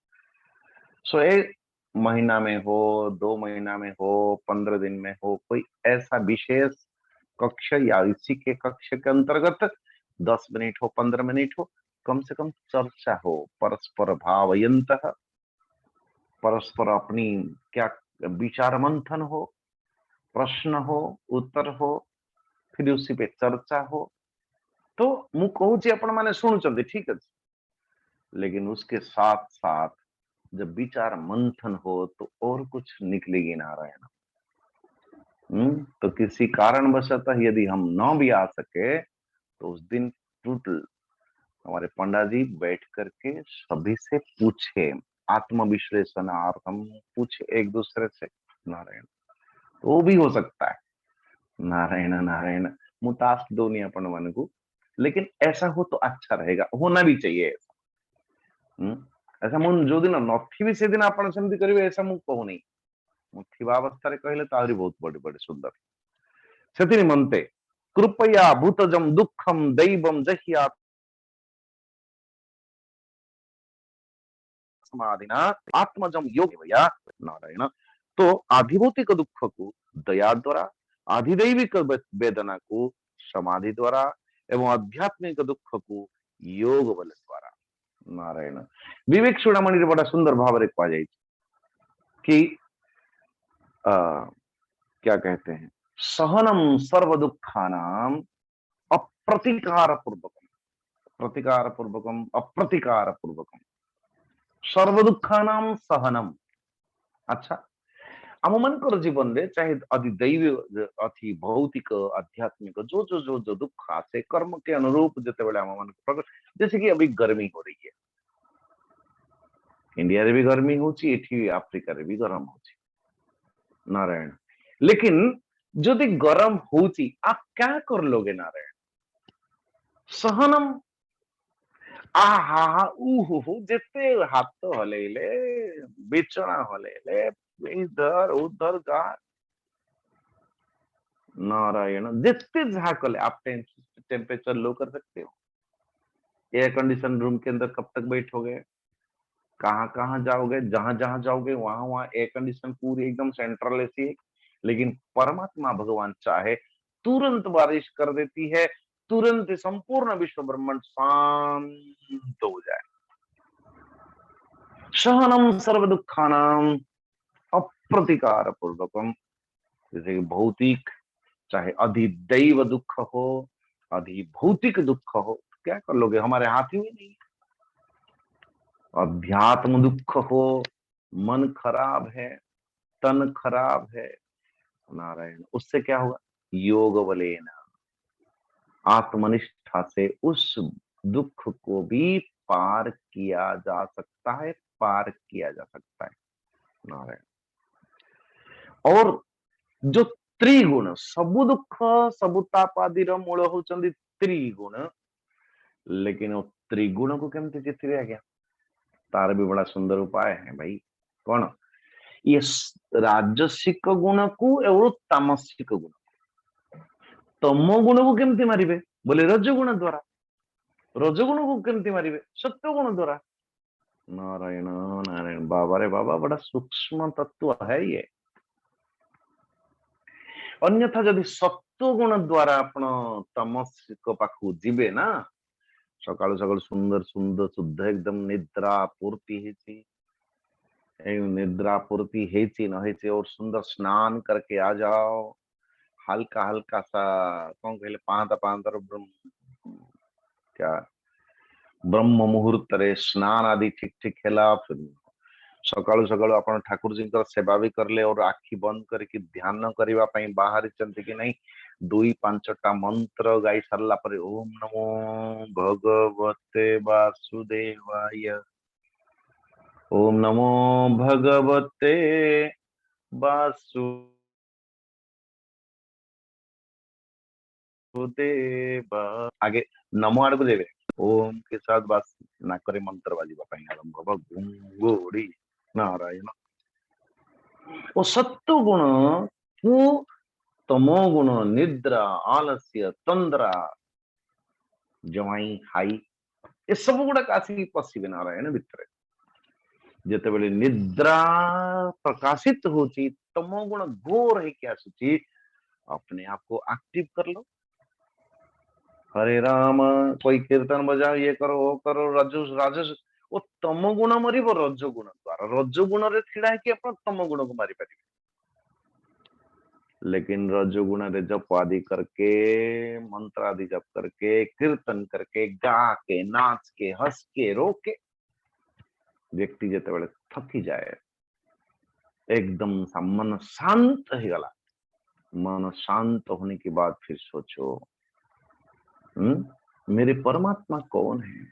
100 महीना में हो, 2 महीना में हो, 15 दिन में हो, कोई ऐसा विशेष कक्ष या इसी के कक्ष के अंतर्गत 10 मिनट हो, 15 मिनट हो, कम से कम चर्चा हो, परस्पर भावयंत, परस्पर अपनी क्या विचार मंथन हो, प्रश्न हो, उत्तर हो, फिर उसी पे चर्चा हो। तो मु कहूँ आपण माने शुणुचंती ठीक अच्छे, लेकिन उसके साथ साथ जब विचार मंथन हो तो और कुछ निकलेगी नारायण। तो किसी कारणवशतः यदि हम न भी आ सके तो उस दिन टोटल हमारे पंडा जी बैठ करके सभी से पूछे, आत्मविश्लेषणार्थम पूछे एक दूसरे से नारायण, तो वो भी हो सकता है। नारायण नारायण मु टास्क दो नहीं अपन मन को, लेकिन ऐसा हो तो अच्छा रहेगा, होना भी चाहिए ऐसा। ऐसा मुझे जो दिन नथी से दिन आप सेमती करेंगे ऐसा मुझे कहू नहीं, मुझे कहले तो बहुत बड़े बड़े सुंदर से निमंते कृपया भूतजम दुखम दैवम जहिया समाधिना आत्मजम योग भैया नारायण। तो आधिभौतिक दुख को दया द्वारा, आधिदैविक वेदना को समाधि द्वारा एवं आध्यात्मिक दुख को योग बल द्वारा नारायण। विवेक चूड़ामणि बड़ा सुंदर भाव रे कहा जाए कि क्या कहते हैं, सहनम सर्व दुखानाम अप्रतिकार पूर्वकम, प्रतिकार पूर्वकम अप्रतिकार पूर्वकम सर्व दुखानाम सहनम। अच्छा, आम मन जीवन में चाहे अधिदैव अति भौतिक आध्यात्मिक जो जो जो जो दुख आसे कर्म के अनुरूप जिते आम मन प्रकट, जैसे कि अभी गर्मी हो रही है, इंडिया रे भी गर्मी होची, एठी अफ्रीका रे भी गरम होची नारायण। लेकिन जदि गरम होची आप क्या कर लोगे नारायण? सहनम आहा उहु जिते हाथ हलेले, बिछना हलेले, इधर उधर जा नारायण, जितने जहा कले आप टेम्परेचर लो कर सकते हो। एयर कंडीशन रूम के अंदर कब तक बैठोगे, कहां कहां जाओगे, जहां जहां जाओगे वहां वहां एयर कंडीशन पूरी एकदम सेंट्रल एसी है। लेकिन परमात्मा भगवान चाहे तुरंत बारिश कर देती है, तुरंत संपूर्ण विश्व ब्रह्मांड शांत हो जाए। सहनम सर्व दुखानाम अप्रतिकार पूर्वकम, जैसे कि भौतिक चाहे अधिदैव दुख हो, अधिभौतिक दुख हो, क्या कर लोगे, हमारे हाथ ही में नहीं। अध्यात्म दुख हो, मन खराब है, तन खराब है नारायण, उससे क्या होगा, योग बलेना आत्मनिष्ठा से उस दुख को भी पार किया जा सकता है, पार किया जा सकता है नारायण। और जो त्रिगुण सबु दुख सबु तापादि मूल होचंदी त्रिगुण, लेकिन वो त्रिगुण को केमती चित्रे आज्ञा, तार भी बड़ा सुंदर उपाय है भाई। कौन ये राजसिक गुण को और तामसिक गुण, तमो गुण को केमती मारिबे बोले रजगुण द्वारा, रजगुण को केमती मारिबे सत्य गुण द्वारा नारायण नारायण। बाबा रे बाबा बड़ा सूक्ष्म तत्व है ये। अन्यथा जदि सत्व गुण द्वारा आपण तमसिक पाखु जीवे ना, सकाल सकाल सुंदर सुंदर शुद्ध एकदम निद्रा पूर्ति हेची, निद्रा पूर्ति हेची न हेची और सुंदर स्नान करके आ जाओ, हल्का हल्का सा कौन कहले पांता पांतर क्या ब्रह्म मुहूर्त रे स्नान आदि ठीक ठीक हेला, फिर सकाळु सकाळु आपण ठाकुर जी सेवा भी करले और आखि बंद करके ध्यान करबा पई बाहरी चंती कि नहीं, 2-5टा मंत्र गाई सरला पर ओम नमो भगवते वासुदेवाय, ओम नमो भगवते वासुदेवाय देव आगे नमो आड़ को देवे ओम के साथ बास नाकरे मंत्र बाजिबा पई आरंभ हबो घुंगोड़ी नारायण ओ सत्व गुण को तमो गुण निद्रा आलस्य तंद्रा जवाई हाई ये सब गुड़ाक आसिक पशिबे नारायण भितर जेतेबेले निद्रा प्रकाशित होची तमो गुण घोर है क्या आसुची अपने आप को एक्टिव कर लो हरे राम कोई कीर्तन बजाओ ये करो वो करो राजस राजस वो तमो गुण मरिबो रज गुण द्वारा रज गुण रे छिड़ा है कि अपन तमो गुण को मारी पारिबे लेकिन रज गुण रे जप आदि करके मंत्र आदि जप करके कीर्तन करके गा के नाच के हंस के रो के व्यक्ति जेतेबेले थकी जाए एकदम सा मन शांत हो गला मन शांत होने के बाद फिर सोचो मेरे परमात्मा कौन है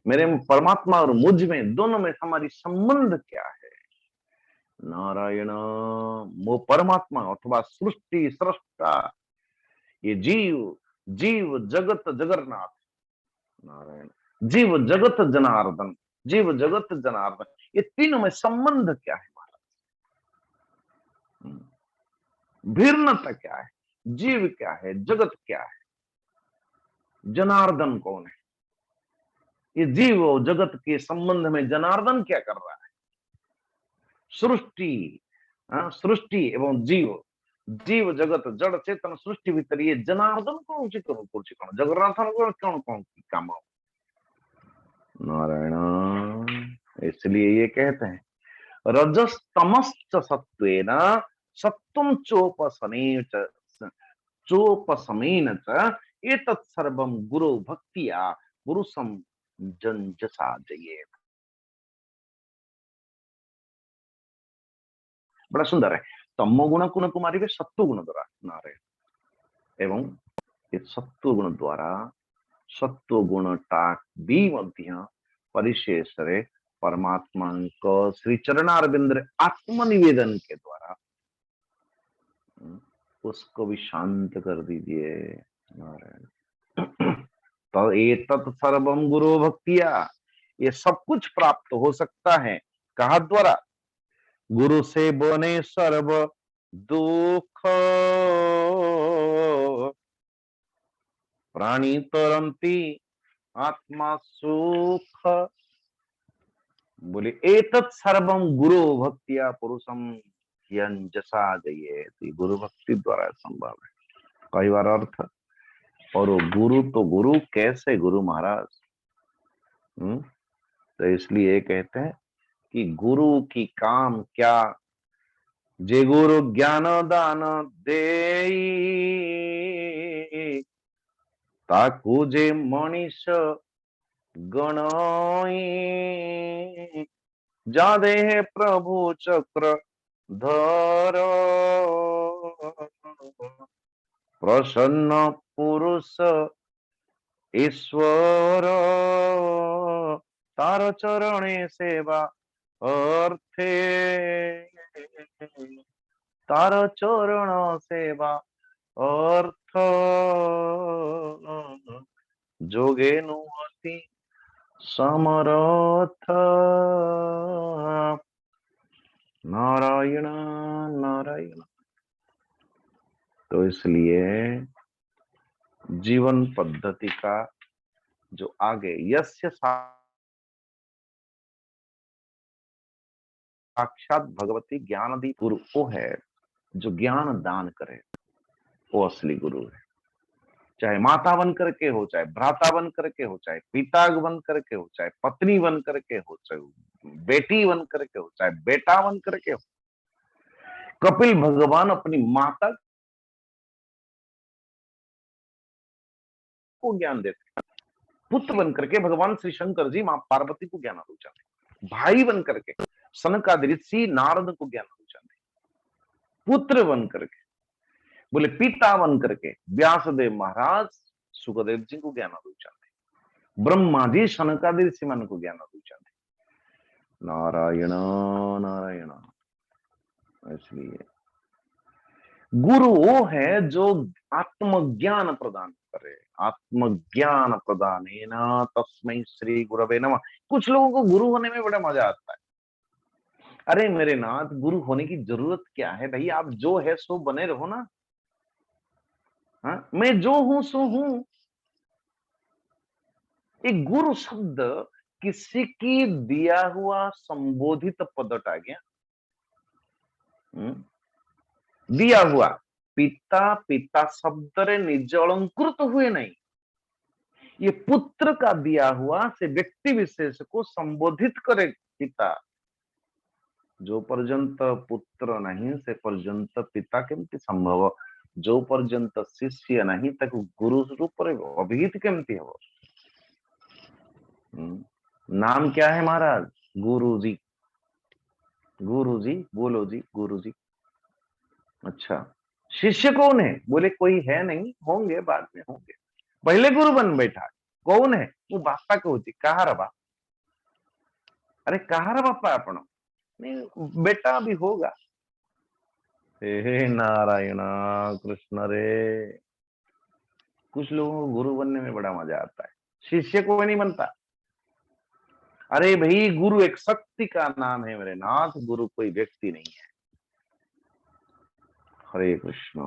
मेरे परमात्मा और मुझ में दोनों में हमारी संबंध क्या है नारायण वो परमात्मा अथवा सृष्टि सृष्टा ये जीव जीव जगत जगन्नाथ नारायण जीव जगत जनार्दन जीव जगत जनार्दन ये तीनों में संबंध क्या है महाराज भिन्नता क्या है जीव क्या है जगत क्या है जनार्दन कौन है ये जीव और जगत के संबंध में जनार्दन क्या कर रहा है सृष्टि सृष्टि एवं जीव जीव जगत जड़ चेतन सृष्टि भीतर ये जनार्दन कौन सी कौन जगन्नाथ कौन कौन काम नारायण इसलिए ये कहते हैं रजस तमश्च सत्वेन सत्वं चोपशमेन च एतत् सर्वं गुरु भक्तिया पुरुषम जंजसा जयेत बड़ा सुंदर है तमो गुण को मारिबे सत्व गुण द्वारा नारायण एवं ये सत्व गुण द्वारा सत्व गुण टाक भी मध्य परिशेष रे परमात्मा को श्री चरणारविंद आत्मनिवेदन के द्वारा उसको भी शांत कर दीजिए नारायण तो ये तत्सर्वम गुरु भक्तिया ये सब कुछ प्राप्त हो सकता है कहा द्वारा गुरु से बने सर्व दुख प्राणी तरंती आत्मा सुख बोले एतत् सर्वम गुरु भक्तिया पुरुषम यंजसा जयेति गुरु भक्ति द्वारा संभव है कई बार अर्थ और गुरु तो गुरु कैसे गुरु महाराज तो इसलिए कहते हैं कि गुरु की काम क्या जे गुरु ज्ञान दान दे ताकू जे मनीष गण जा दे प्रभु चक्र धर प्रसन्न पुरुष ईश्वर तार चरणे सेवा अर्थे तार चरण सेवा अर्थ जोगे नुअति समरथ नारायण नारायण तो इसलिए जीवन पद्धति का जो आगे यस्य साक्षात भगवती ज्ञानदी गुरु वो है जो ज्ञान दान करे वो असली गुरु है चाहे माता बन करके हो चाहे भ्राता बन करके हो चाहे पिता बन करके हो चाहे पत्नी बन करके हो चाहे बेटी बन करके हो चाहे बेटा बन करके हो कपिल भगवान अपनी माता को ज्ञान देते पुत्र बन करके भगवान श्री शंकर जी मां पार्वती को ज्ञान देते भाई बन करके सनकादिक ऋषि नारद को ज्ञान देते पुत्र बन करके बोले पिता बन करके व्यासदेव महाराज सुखदेव जी को ज्ञान देते ब्रह्मा जी सनकादिक ऋषि मन को ज्ञान देते नारायण नारायण इसलिए गुरु वो है जो आत्मज्ञान प्रदान करे। आत्मज्ञान प्रदानेन तस्मै श्री गुरवे नमः। कुछ लोगों को गुरु होने में बड़ा मजा आता है। अरे मेरे नाथ, गुरु होने की जरूरत क्या है भाई, आप जो है सो बने रहो ना। हाँ, मैं जो हूं सो हूं। एक गुरु शब्द किसी की दिया हुआ संबोधित पदट आ गया। दिया हुआ पिता, पिता शब्द रे निज अलंकृत हुए नहीं। ये पुत्र का दिया हुआ से व्यक्ति विशेष को संबोधित करे पिता। जो पर्यंत पुत्र नहीं से पर्यंत पिता केमती संभव। जो पर्यंत शिष्य नहीं ताकू गुरु रूप अभिहित केमती हो। नाम क्या है महाराज? गुरु जी। गुरु जी बोलो जी, गुरु जी। अच्छा, शिष्य कौन है? बोले कोई है नहीं, होंगे बाद में होंगे। पहले गुरु बन बैठा कौन है? वो बापा कहूँ कहार बा। अरे कहार बापा आपण? नहीं बेटा भी होगा। हे नारायण कृष्ण रे। कुछ लोगों को गुरु बनने में बड़ा मजा आता है, शिष्य को नहीं बनता। अरे भाई, गुरु एक शक्ति का नाम है मेरे नाथ, गुरु कोई व्यक्ति नहीं है। हरे कृष्ण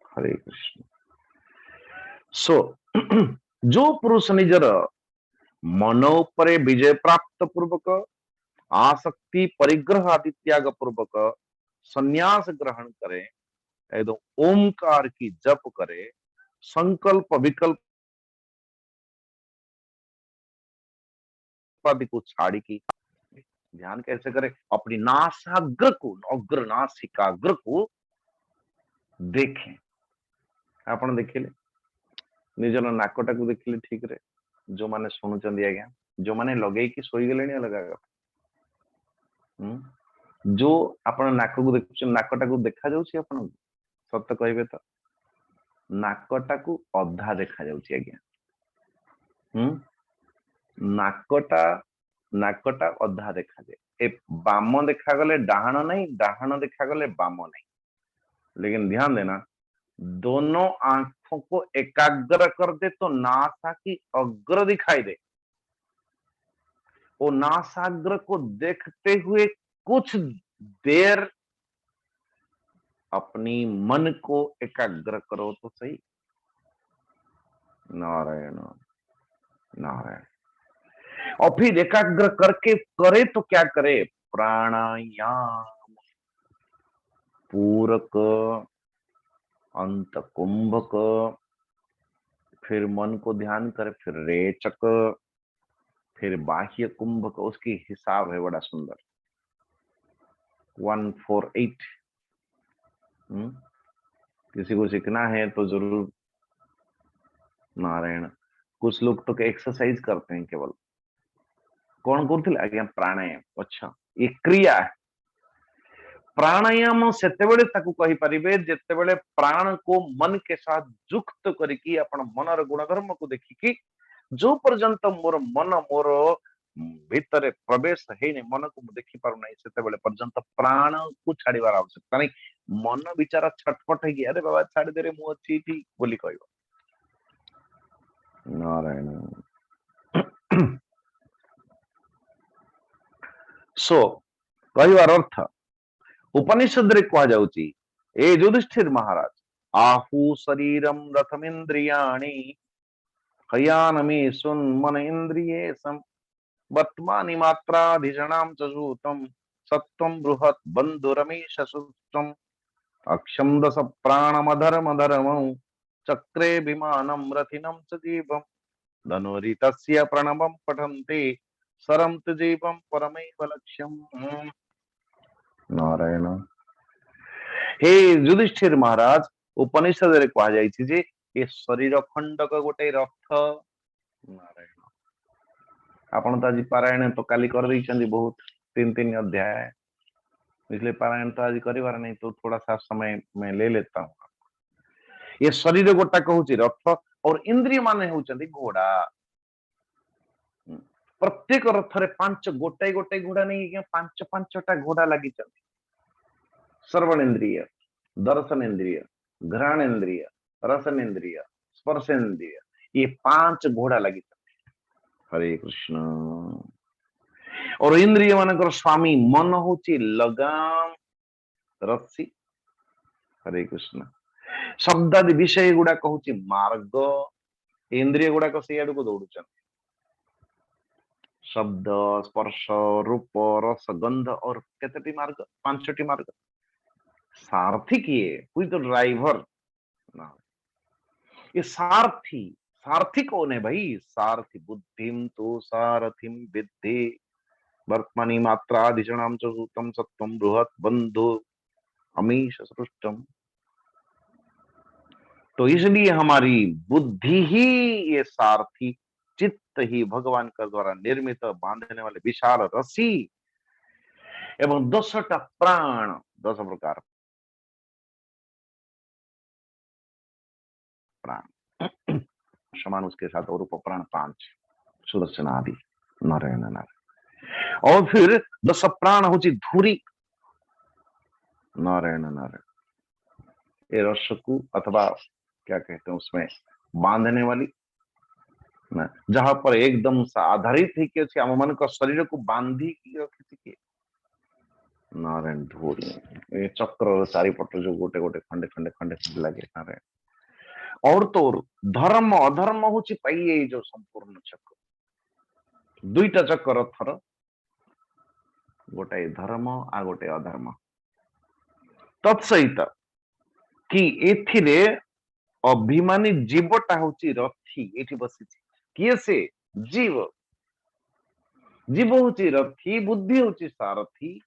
हरे कृष्ण। सो जो पुरुष निजर मन उपरे विजय प्राप्त पूर्वक आसक्ति परिग्रह आदि त्याग पूर्वक संन्यास ग्रहण करे, एकदम ओमकार की जप करे, संकल्प विकल्प आदि को छाड़ी की ध्यान कैसे करे? अपनी नासाग्र को, अग्र नासिकाग्र को देखें। आपण देखिले निजर नाकटा को देखिले ठीक रे। जो माने सुनुचंदी आज्ञा, जो माने लगेई कि सोई गलेनी अलगा। जो आपण नाक को देखुछ, नाकटा को देखा जाउछि आपण सत्य कहबे तो नाकटा को अधा देखा जाउछि आज्ञा। नाकटा नाकटा अधा देखा जाए। ए बाम देखा गले डाहाण नहीं, डाहाण देखा गले बाम नहीं। लेकिन ध्यान देना, दोनों आंखों को एकाग्र कर दे तो नासा की अग्र दिखाई दे। वो नासाग्र को देखते हुए कुछ देर अपनी मन को एकाग्र करो तो सही। नारायण नारायण। और फिर एकाग्र करके करे तो क्या करे? प्राणायाम, पूरक, अंत कुंभक, फिर मन को ध्यान करे, फिर रेचक, फिर बाह्य कुंभक। उसकी हिसाब है बड़ा सुंदर, 148। किसी को सीखना है तो जरूर। नारायण। कुछ लोग तो एक्सरसाइज करते हैं केवल। कौन करते आज्ञा? प्राणायाम। अच्छा, ये क्रिया है। प्राणायाम सेतेबेले ताकू कहि परिबे जेतेबेले प्राण को मन के साथ जुक्त करिकी अपन मनर गुणधर्म को देखिकी जो पर्यंत मोर मन मोर भीतर प्रवेश हेने, मन को देखि पारु नहीं, सेतेबेले पर्यंत प्राण को छाड़ीबार आवश्यकता नहीं। मन विचार छटपट है कि अरे बाबा छाड़ी दे रे, मु अछि ठीक बोली कहबो। नारायण। सो कहबार अर्थ उपनिषद रे कहा जाउची, ए युधिष्ठिर महाराज, आहु शरीरम रथमिंद्रियाणि हयानमे सुन्मन इंद्रियेशम वर्तमानि मात्राधिजनाम चूतम सत्वं बृहत बंधुरमेश सुष्टम अक्षम दश प्राणमधर्मधर्मं चक्रे विमानम रथिनम च जीवम धनुरितस्य प्रणवम पठन्ते सरम च जीवम परमैव लक्ष्यम। नारायण। हे युधिष्ठिर महाराज, उपनिषद रे कहा जायछि जे ए शरीर खंडक गोटे रथ। नारायण। आपण तो आज पारायण तो काली कर दैछन्ती बहुत, 3 अध्याय, इसलिए पारायण तो आज करिवार नहीं, तो थोड़ा सा समय मैं ले लेता हूँ। ये शरीर गोटा कहूची रथ और इंद्रिय माने होचंती घोड़ा। प्रत्येक रथ रे 5 गोटे गोटे घोड़ा नहीं कि 5 घोड़ा लगी चलती। श्रवण इंद्रिय, दर्शन इंद्रिय, घ्राण इंद्रिय, रसन इंद्रिय, स्पर्शेन्द्रिय, ये 5 घोड़ा लगी। हरे कृष्ण। और इंद्रिय मानकर स्वामी मन होची लगाम रस्सी। हरे कृष्ण। शब्दादि विषय गुड़ा कहूची मार्ग, इंद्रिय गुड़ा को से को दौड़ुचन। शब्द, स्पर्श, रूप, रस, गंध और केतटी मार्ग? 5टी मार्ग। सारथी किए? हुई तो ड्राइवर ना। ये सारथी, सारथी कौन है भाई? सारथी बुद्धिम तो सारथिम विद्धि वर्तमानी मात्रा अधिषणाम च सूतम सत्वम बृहत बंधु अमीश सृष्टम। तो इसलिए हमारी बुद्धि ही ये सारथी, चित्त ही भगवान का द्वारा निर्मित बांधने वाले विशाल रस्सी एवं 10टा प्राण, 10 प्रकार प्राण समान, उसके साथ और उपप्राण 5, सुदर्शन आदि, नारायण नारायण। और फिर 10 प्राण होची धुरी, नारायण नारायण। ये रस्सकु अथवा क्या कहते हैं उसमें बांधने वाली ना, जहां पर एकदम से आधारित ही कि आम मान शरीर को बांधी रखी नारायण धूरी। ये चक्र चारिपट जो गोटे गोटे खंडे खंडे खंडे खंडे लगे नारायण। और तो धर्म अधर्म होची पाइए जो संपूर्ण चक्र, 2टा चक्र थर, गोटे धर्म आ गोटे अधर्म। तत्सहित कि एथिरे अभिमानी जीवटा होची रथी, एठी बसी किए से जीव, जीव होची रथी, बुद्धि होची सारथी,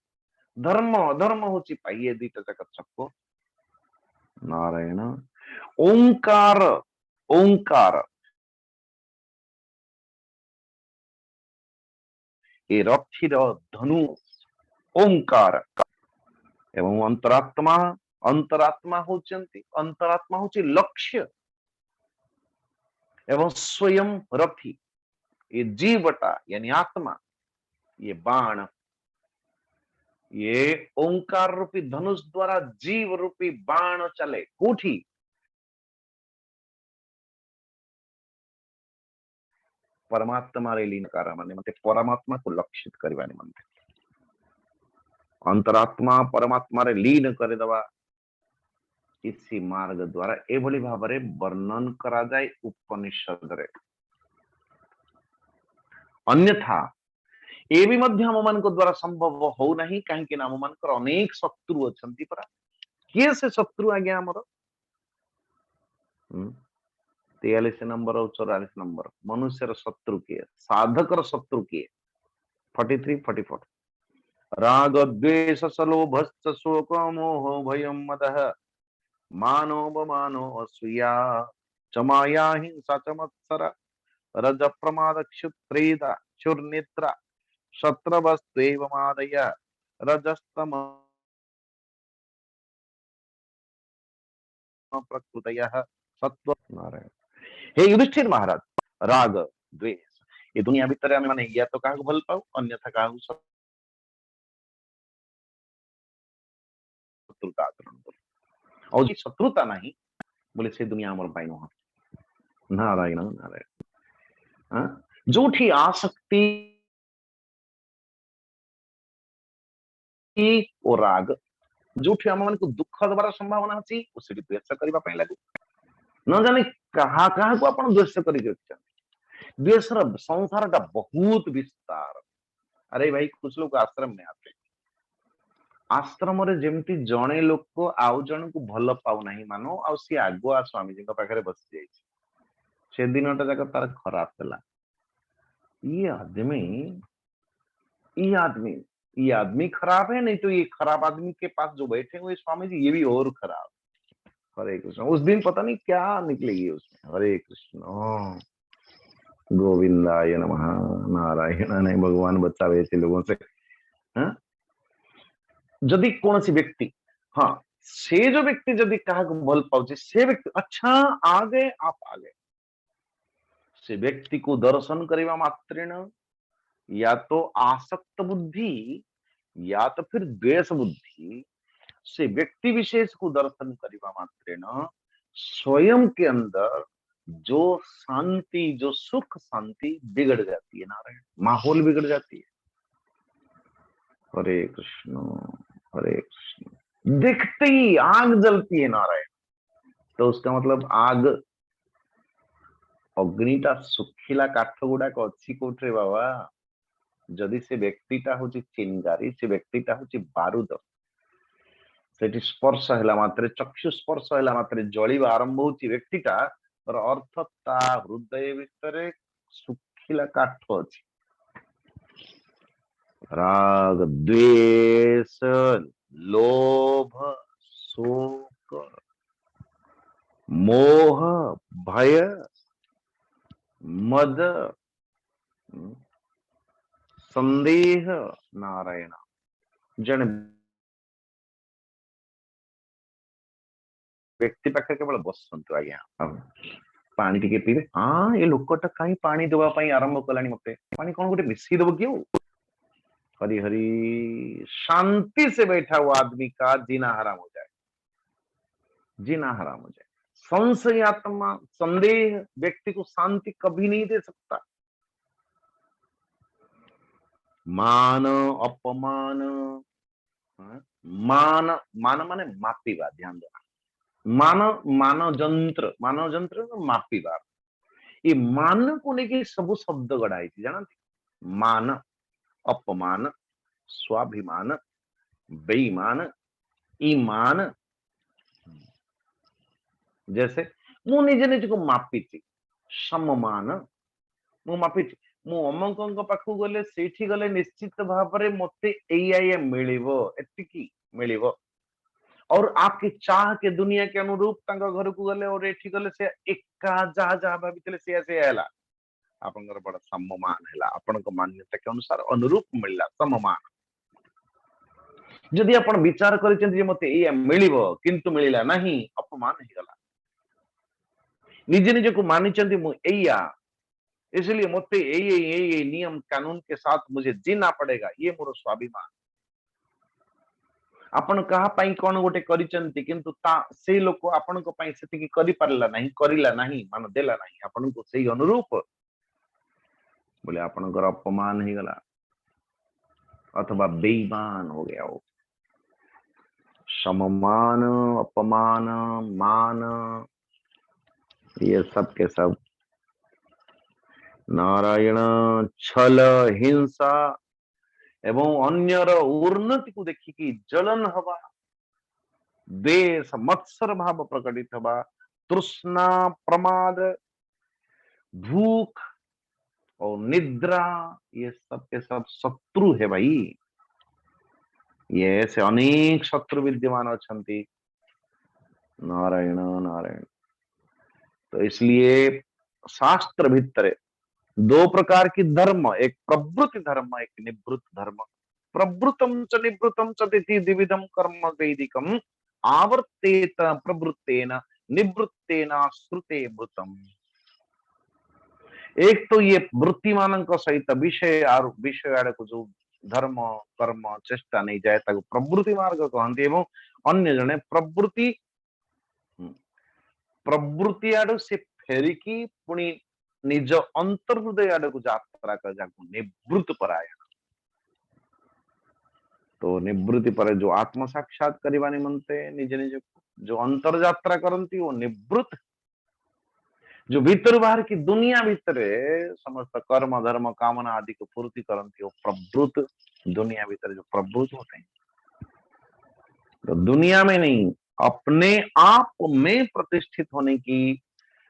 धर्म अधर्म होची पाइए 2टा चक्र चक्र, नारायण। ओंकार, ओंकार ये रथीर धनु, ओंकार। एवं अंतरात्मा, अंतरात्मा होचंती, अंतरात्मा होची लक्ष्य एवं स्वयं रथी, ये जीवटा यानी आत्मा, ये बाण, ये ओंकार रूपी धनुष द्वारा जीव रूपी बाण चले कोठी परमात्मा रे लीन करा माने मते परमात्मा को लक्षित करवा निमंते अंतरात्मा परमात्मा रे लीन करे दवा इसी मार्ग द्वारा एभली भाबरे वर्णन करा जाय उपनिषद रे। अन्यथा ए भी मध्य हम मान को द्वारा संभव हो नहीं, कहीं कि नाम मान कर अनेक शत्रु अछंती परा। किए से शत्रु आज्ञा हमर 43 नंबर और 44 नंबर मनुष्यर शत्रु किए, साधकर शत्रु किए 43 44। राग द्वेष सलोभश्च शोक मोह भयं मदः मानोपमानो असूया च माया हिंसा च मत्सर रज प्रमाद क्षुत्रेदा क्षुर्निद्रा शत्रवस्त्वेव मादय रजस्तम प्रकृतयः सत्व। नारायण। हे युधिष्ठिर महाराज, राग द्वेष ये दुनिया भीतर आमे माने या तो काहू भल पाऊ, अन्यथा काहू शत्रुता आचरण करू। और जी शत्रुता नहीं बोले से दुनिया हमर पाई न। नारायण नारायण। जोठी आसक्ति और राग, जोठी आम मान को दुख दबार संभावना अछि उसे द्वेष करबा पई लागू। न जाने कहा कहा को आपण द्वेष करि रखछन। द्वेषर संसारटा बहुत विस्तार। अरे भाई कुछ लोग आश्रम में आते, आश्रम रे जेमती जणे लोक को आउ जण को भल पाउ नाही मानो आ सी आगुआ स्वामी जी पाखरे बस जाई से दिनटा जाक तार खराब चला। ये आदमी खराब है, नहीं तो ये खराब आदमी के पास जो बैठे हुए स्वामी जी ये भी और खराब। हरे कृष्ण। उस दिन पता नहीं क्या निकलेगी उसमें। हरे कृष्ण गोविंदाय नमः। नारायण नहीं भगवान बचावे ऐसे लोगों से। हाँ जदि कौन सी व्यक्ति, हाँ से जो व्यक्ति जदि कहा भल पाउचे से व्यक्ति अच्छा आ गए, आप आ गए, से व्यक्ति को दर्शन करवा मात्रेण या तो आसक्त बुद्धि या तो फिर द्वेष बुद्धि से व्यक्ति विशेष को दर्शन करवा मात्रेण स्वयं के अंदर जो शांति, जो सुख शांति बिगड़ जाती है नारायण, माहौल बिगड़ जाती है। हरे कृष्ण हरे कृष्ण। दिखते ही आग जलती है नारायण, तो उसका मतलब आग, अग्निटा सुखिला काठ गुड़ाक अच्छी कोठे बाबा, जदि से व्यक्तिटा होची चिंगारी, से व्यक्तिटा होची बारूद, सेठी स्पर्श हैला मात्रे, चक्षु स्पर्श हैला मात्रे जळिबा आरंभ होची व्यक्तिटा, और अर्थ ता हृदय भितरे सुखिला काठ अछि। राग द्वेष लोभ शोक मोह भय मद संदेह नारायण। जन व्यक्ति पाखे केवल बसंतु आज्ञा, पानी टिके पीबे, हाँ ये लोकटा कहीं पानी देवा पई आरंभ कलानी, मते पानी कौन गोटे मिसी देबो क्यों? हरि हरि, शांति से बैठा हुआ आदमी का जीना हराम हो जाए, जीना हराम हो जाए। संशयात्मा संदेह व्यक्ति को शांति कभी नहीं दे सकता। मान अपमान, मान मान माने मापीवा, ध्यान देना, मानव जंत्र मापीवा, ये मान को लेके सब शब्द गढ़ाई जानती, मान अपमान स्वाभिमान बेईमान ईमान। जैसे मु निजे निज को मापी, सम्मान मु मापी, मु अमक पाखु गले सेठी गले निश्चित भाव में मते एया मिलिबो, एतिकी मिलिबो, और आपकी चाह के दुनिया के अनुरूप घर को गले और एठी गले से एका जहा जहा भावितले से हैला, आपनकर बड़ा सम्मान हैला, आपनक मान्यता के अनुसार अनुरूप मिलला सम्मान। जदि आपण विचार करिसेंती जे मते एया मिलिबो किंतु मिलिला नहीं, अपमान ही गला। निजे निजे को मानिचंती मु एया, इसलिए मते ये नियम कानून के साथ मुझे जीना पड़ेगा, ये मोर स्वाभिमान। आपण कहा पाई कौन गोटे करिचंती किंतु ता से लोक आपण को पाई सेतिकी करि पारला नहीं, करिला नहीं, मान देला नहीं, आपण को सही अनुरूप बोले आपनकर अपमान ही गला, अथवा बेईमान हो गया हो। सम्मान अपमान मान ये सब के सब नारायण छल हिंसा एवं अन्यर उन्नति को देखिकी जलन हवा, देश मत्सर भाव प्रकटित हवा, तृष्णा प्रमाद भूख और निद्रा, ये सब के सब शत्रु है भाई। ये ऐसे अनेक शत्रु विद्यमान अछंती नारायण नारायण। तो इसलिए शास्त्र भितरे दो प्रकार की धर्म, एक प्रवृत्ति धर्म, एक निवृत्त धर्म। प्रवृत्तम च निवृत्तम च तिथि द्विविधम कर्म वैदिकम आवर्तेत प्रवृत्तेन निवृत्तेन श्रुते मृतम। एक तो ये वृत्ति मानक सहित विषय और विषय आड़ को जो धर्म कर्म चेष्टा नहीं जाए ताको प्रवृत्ति मार्ग कहते, एवं अन्य जने प्रवृत्ति आड़ से फेरिकी पुणी निज अंतर्हृदय आड़ को यात्रा कर जाको निवृत्त परायण। तो निवृत्ति पर जो आत्म साक्षात करवा निमंते निज निज जो अंतर यात्रा करती वो निवृत्त, जो भीतर बाहर की दुनिया भीतरे समस्त कर्म धर्म कामना आदि को पूर्ति करती वो प्रवृत्त, दुनिया भीतर जो प्रवृत्त होते हैं। तो दुनिया में नहीं, अपने आप में प्रतिष्ठित होने की,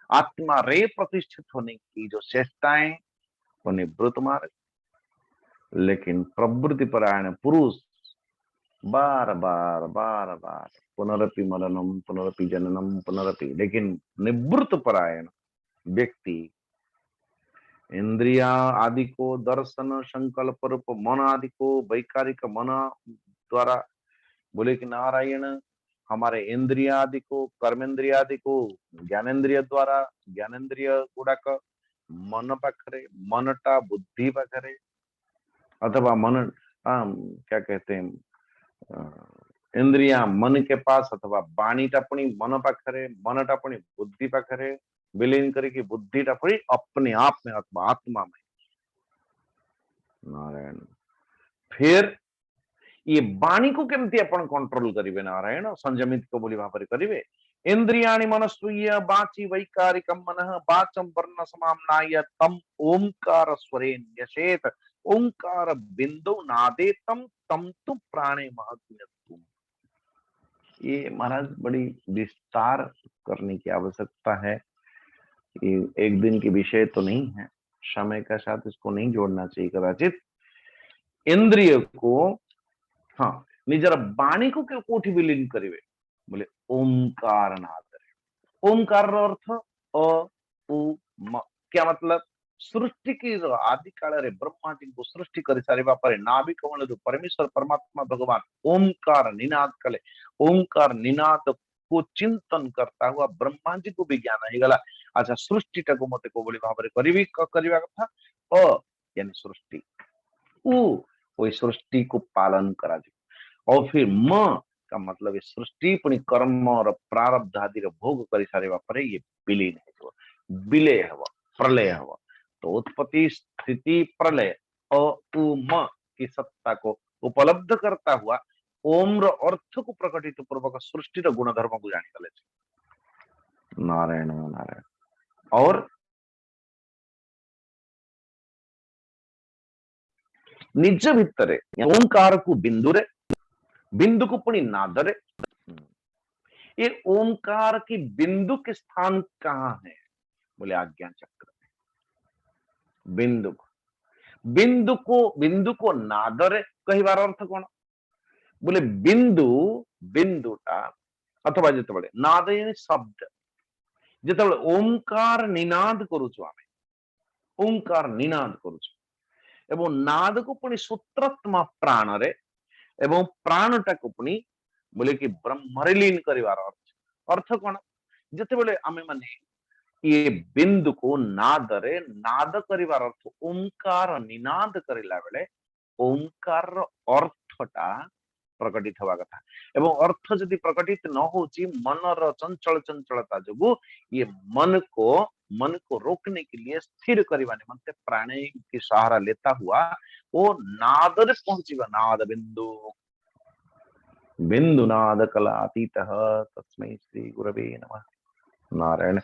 आत्मा रे प्रतिष्ठित होने की जो चेष्टाएं वो निवृत्त मार्ग। लेकिन प्रवृत्ति परायण पुरुष बार बार पुनरपि मरणम पुनरपि जननम पुनरपि, लेकिन निवृत्त परायण व्यक्ति इंद्रिया आदि को दर्शन संकल्प रूप मन आदि को वैकारिक मन द्वारा बोले कि नारायण हमारे इंद्रिया आदि को कर्मेंद्रिया आदि को ज्ञानेन्द्रिय द्वारा ज्ञानेन्द्रिय गुड़ाक मन पाखरे मनटा बुद्धि पाखरे अथवा मन क्या कहते हैं इंद्रिया मन के पास अथवा बाणी टापणी मन पाखरे मन टापणी बुद्धि पाखरे विलीन करके बुद्धिटा पड़ी अपने आप में अथवा आत्मा में। नारायण फिर ये वाणी को केमती अपन कंट्रोल करिवे नारायण संयमित को बोली भाव करिवे इंद्रियाणि मनस्वीय वाची वैकारिकम मनः वाचम वर्ण समाम्नाय तम ओंकार स्वरेण यशेत ओंकार बिंदु नादे तम तम तु प्राणे महत्व। ये महाराज बड़ी विस्तार करने की आवश्यकता है। ये एक दिन की विषय तो नहीं है, समय का साथ इसको नहीं जोड़ना चाहिए कदाचित। इंद्रिय को हाँ निजर वाणी को कोठी विलीन करिवे बोले ओंकार नाद। ओंकार अर्थ अ उ म क्या मतलब सृष्टि की आदि काल रे ब्रह्मा जी को सृष्टि कर सारिबा परे नाभि कमल जो परमेश्वर परमात्मा भगवान ओंकार निनाद कले ओंकार निनाद को चिंतन करता हुआ ब्रह्मा जी को भी ज्ञान हो गला। अच्छा सृष्टि को मते को बोली भाव करिवी करिवा कथा अ यानी सृष्टि उ वही सृष्टि को पालन करा और फिर म का मतलब सृष्टि पुणी कर्म और प्रारब्ध आदि भोग कर सारे परे ये विलीन है विलय हव प्रलय हव। तो उत्पत्ति स्थिति प्रलय अ की सत्ता को उपलब्ध करता हुआ ओम अर्थ को प्रकटित पूर्वक सृष्टि गुणधर्म को जानी गले। नारायण नारायण और निज भितर ओंकार को बिंदु रे बिंदु को पुणी नादरे। ये ओंकार की बिंदु के स्थान कहां है बोले आज्ञा चक्र में। बिंदु को नादरे कहबार अर्थ कौन बोले बिंदु बिंदुटा अथवा जिते नाद यानी शब्द जिते ओंकार निनाद करुचु आमे ओंकार निनाद करुचु एवं नाद को पुणी सूत्रात्मा प्राण रे एवं प्राणटा को पुणी बोले कि ब्रह्मरे लीन करिवार अर्थ कौन जिते बड़े आमे माने ये बिंदु को नादरे नाद करिवार अर्थ ओंकार निनाद करिला बेले ओंकार अर्थटा प्रकटित हवा कथा एवं अर्थ यदि प्रकटित न होची मनर चंचल चंचलता जो ये मन को रोकने के लिए स्थिर करने निमंते प्राणे की सहारा लेता हुआ वो नाद रे पहुंचीबा नाद बिंदु बिंदु नाद कलातीतः तस्मै श्री गुरवे नमः। नारायण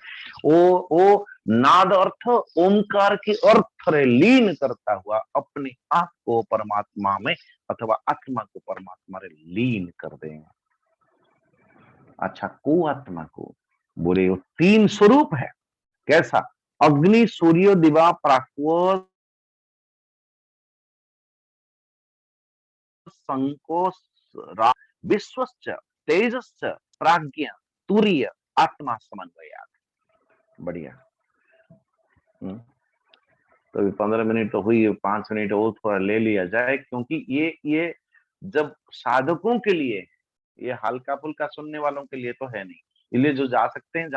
ओ नाद अर्थ ओंकार के अर्थ रे लीन करता हुआ अपने आप को परमात्मा में अथवा आत्मा को परमात्मा रे लीन कर दें। अच्छा को आत्मा को बोले वो तीन स्वरूप है कैसा अग्नि सूर्य दिवा प्राक्व संकोच विश्वश्च तेजश्च प्राज्ञा तुर्य आत्मा समन्वय। बढ़िया। तो 15 मिनट तो हुई 5 मिनट और थोड़ा ले लिया जाए क्योंकि ये जब साधकों के लिए ये हल्का फुल्का सुनने वालों के लिए तो है नहीं, इसलिए जो जा सकते हैं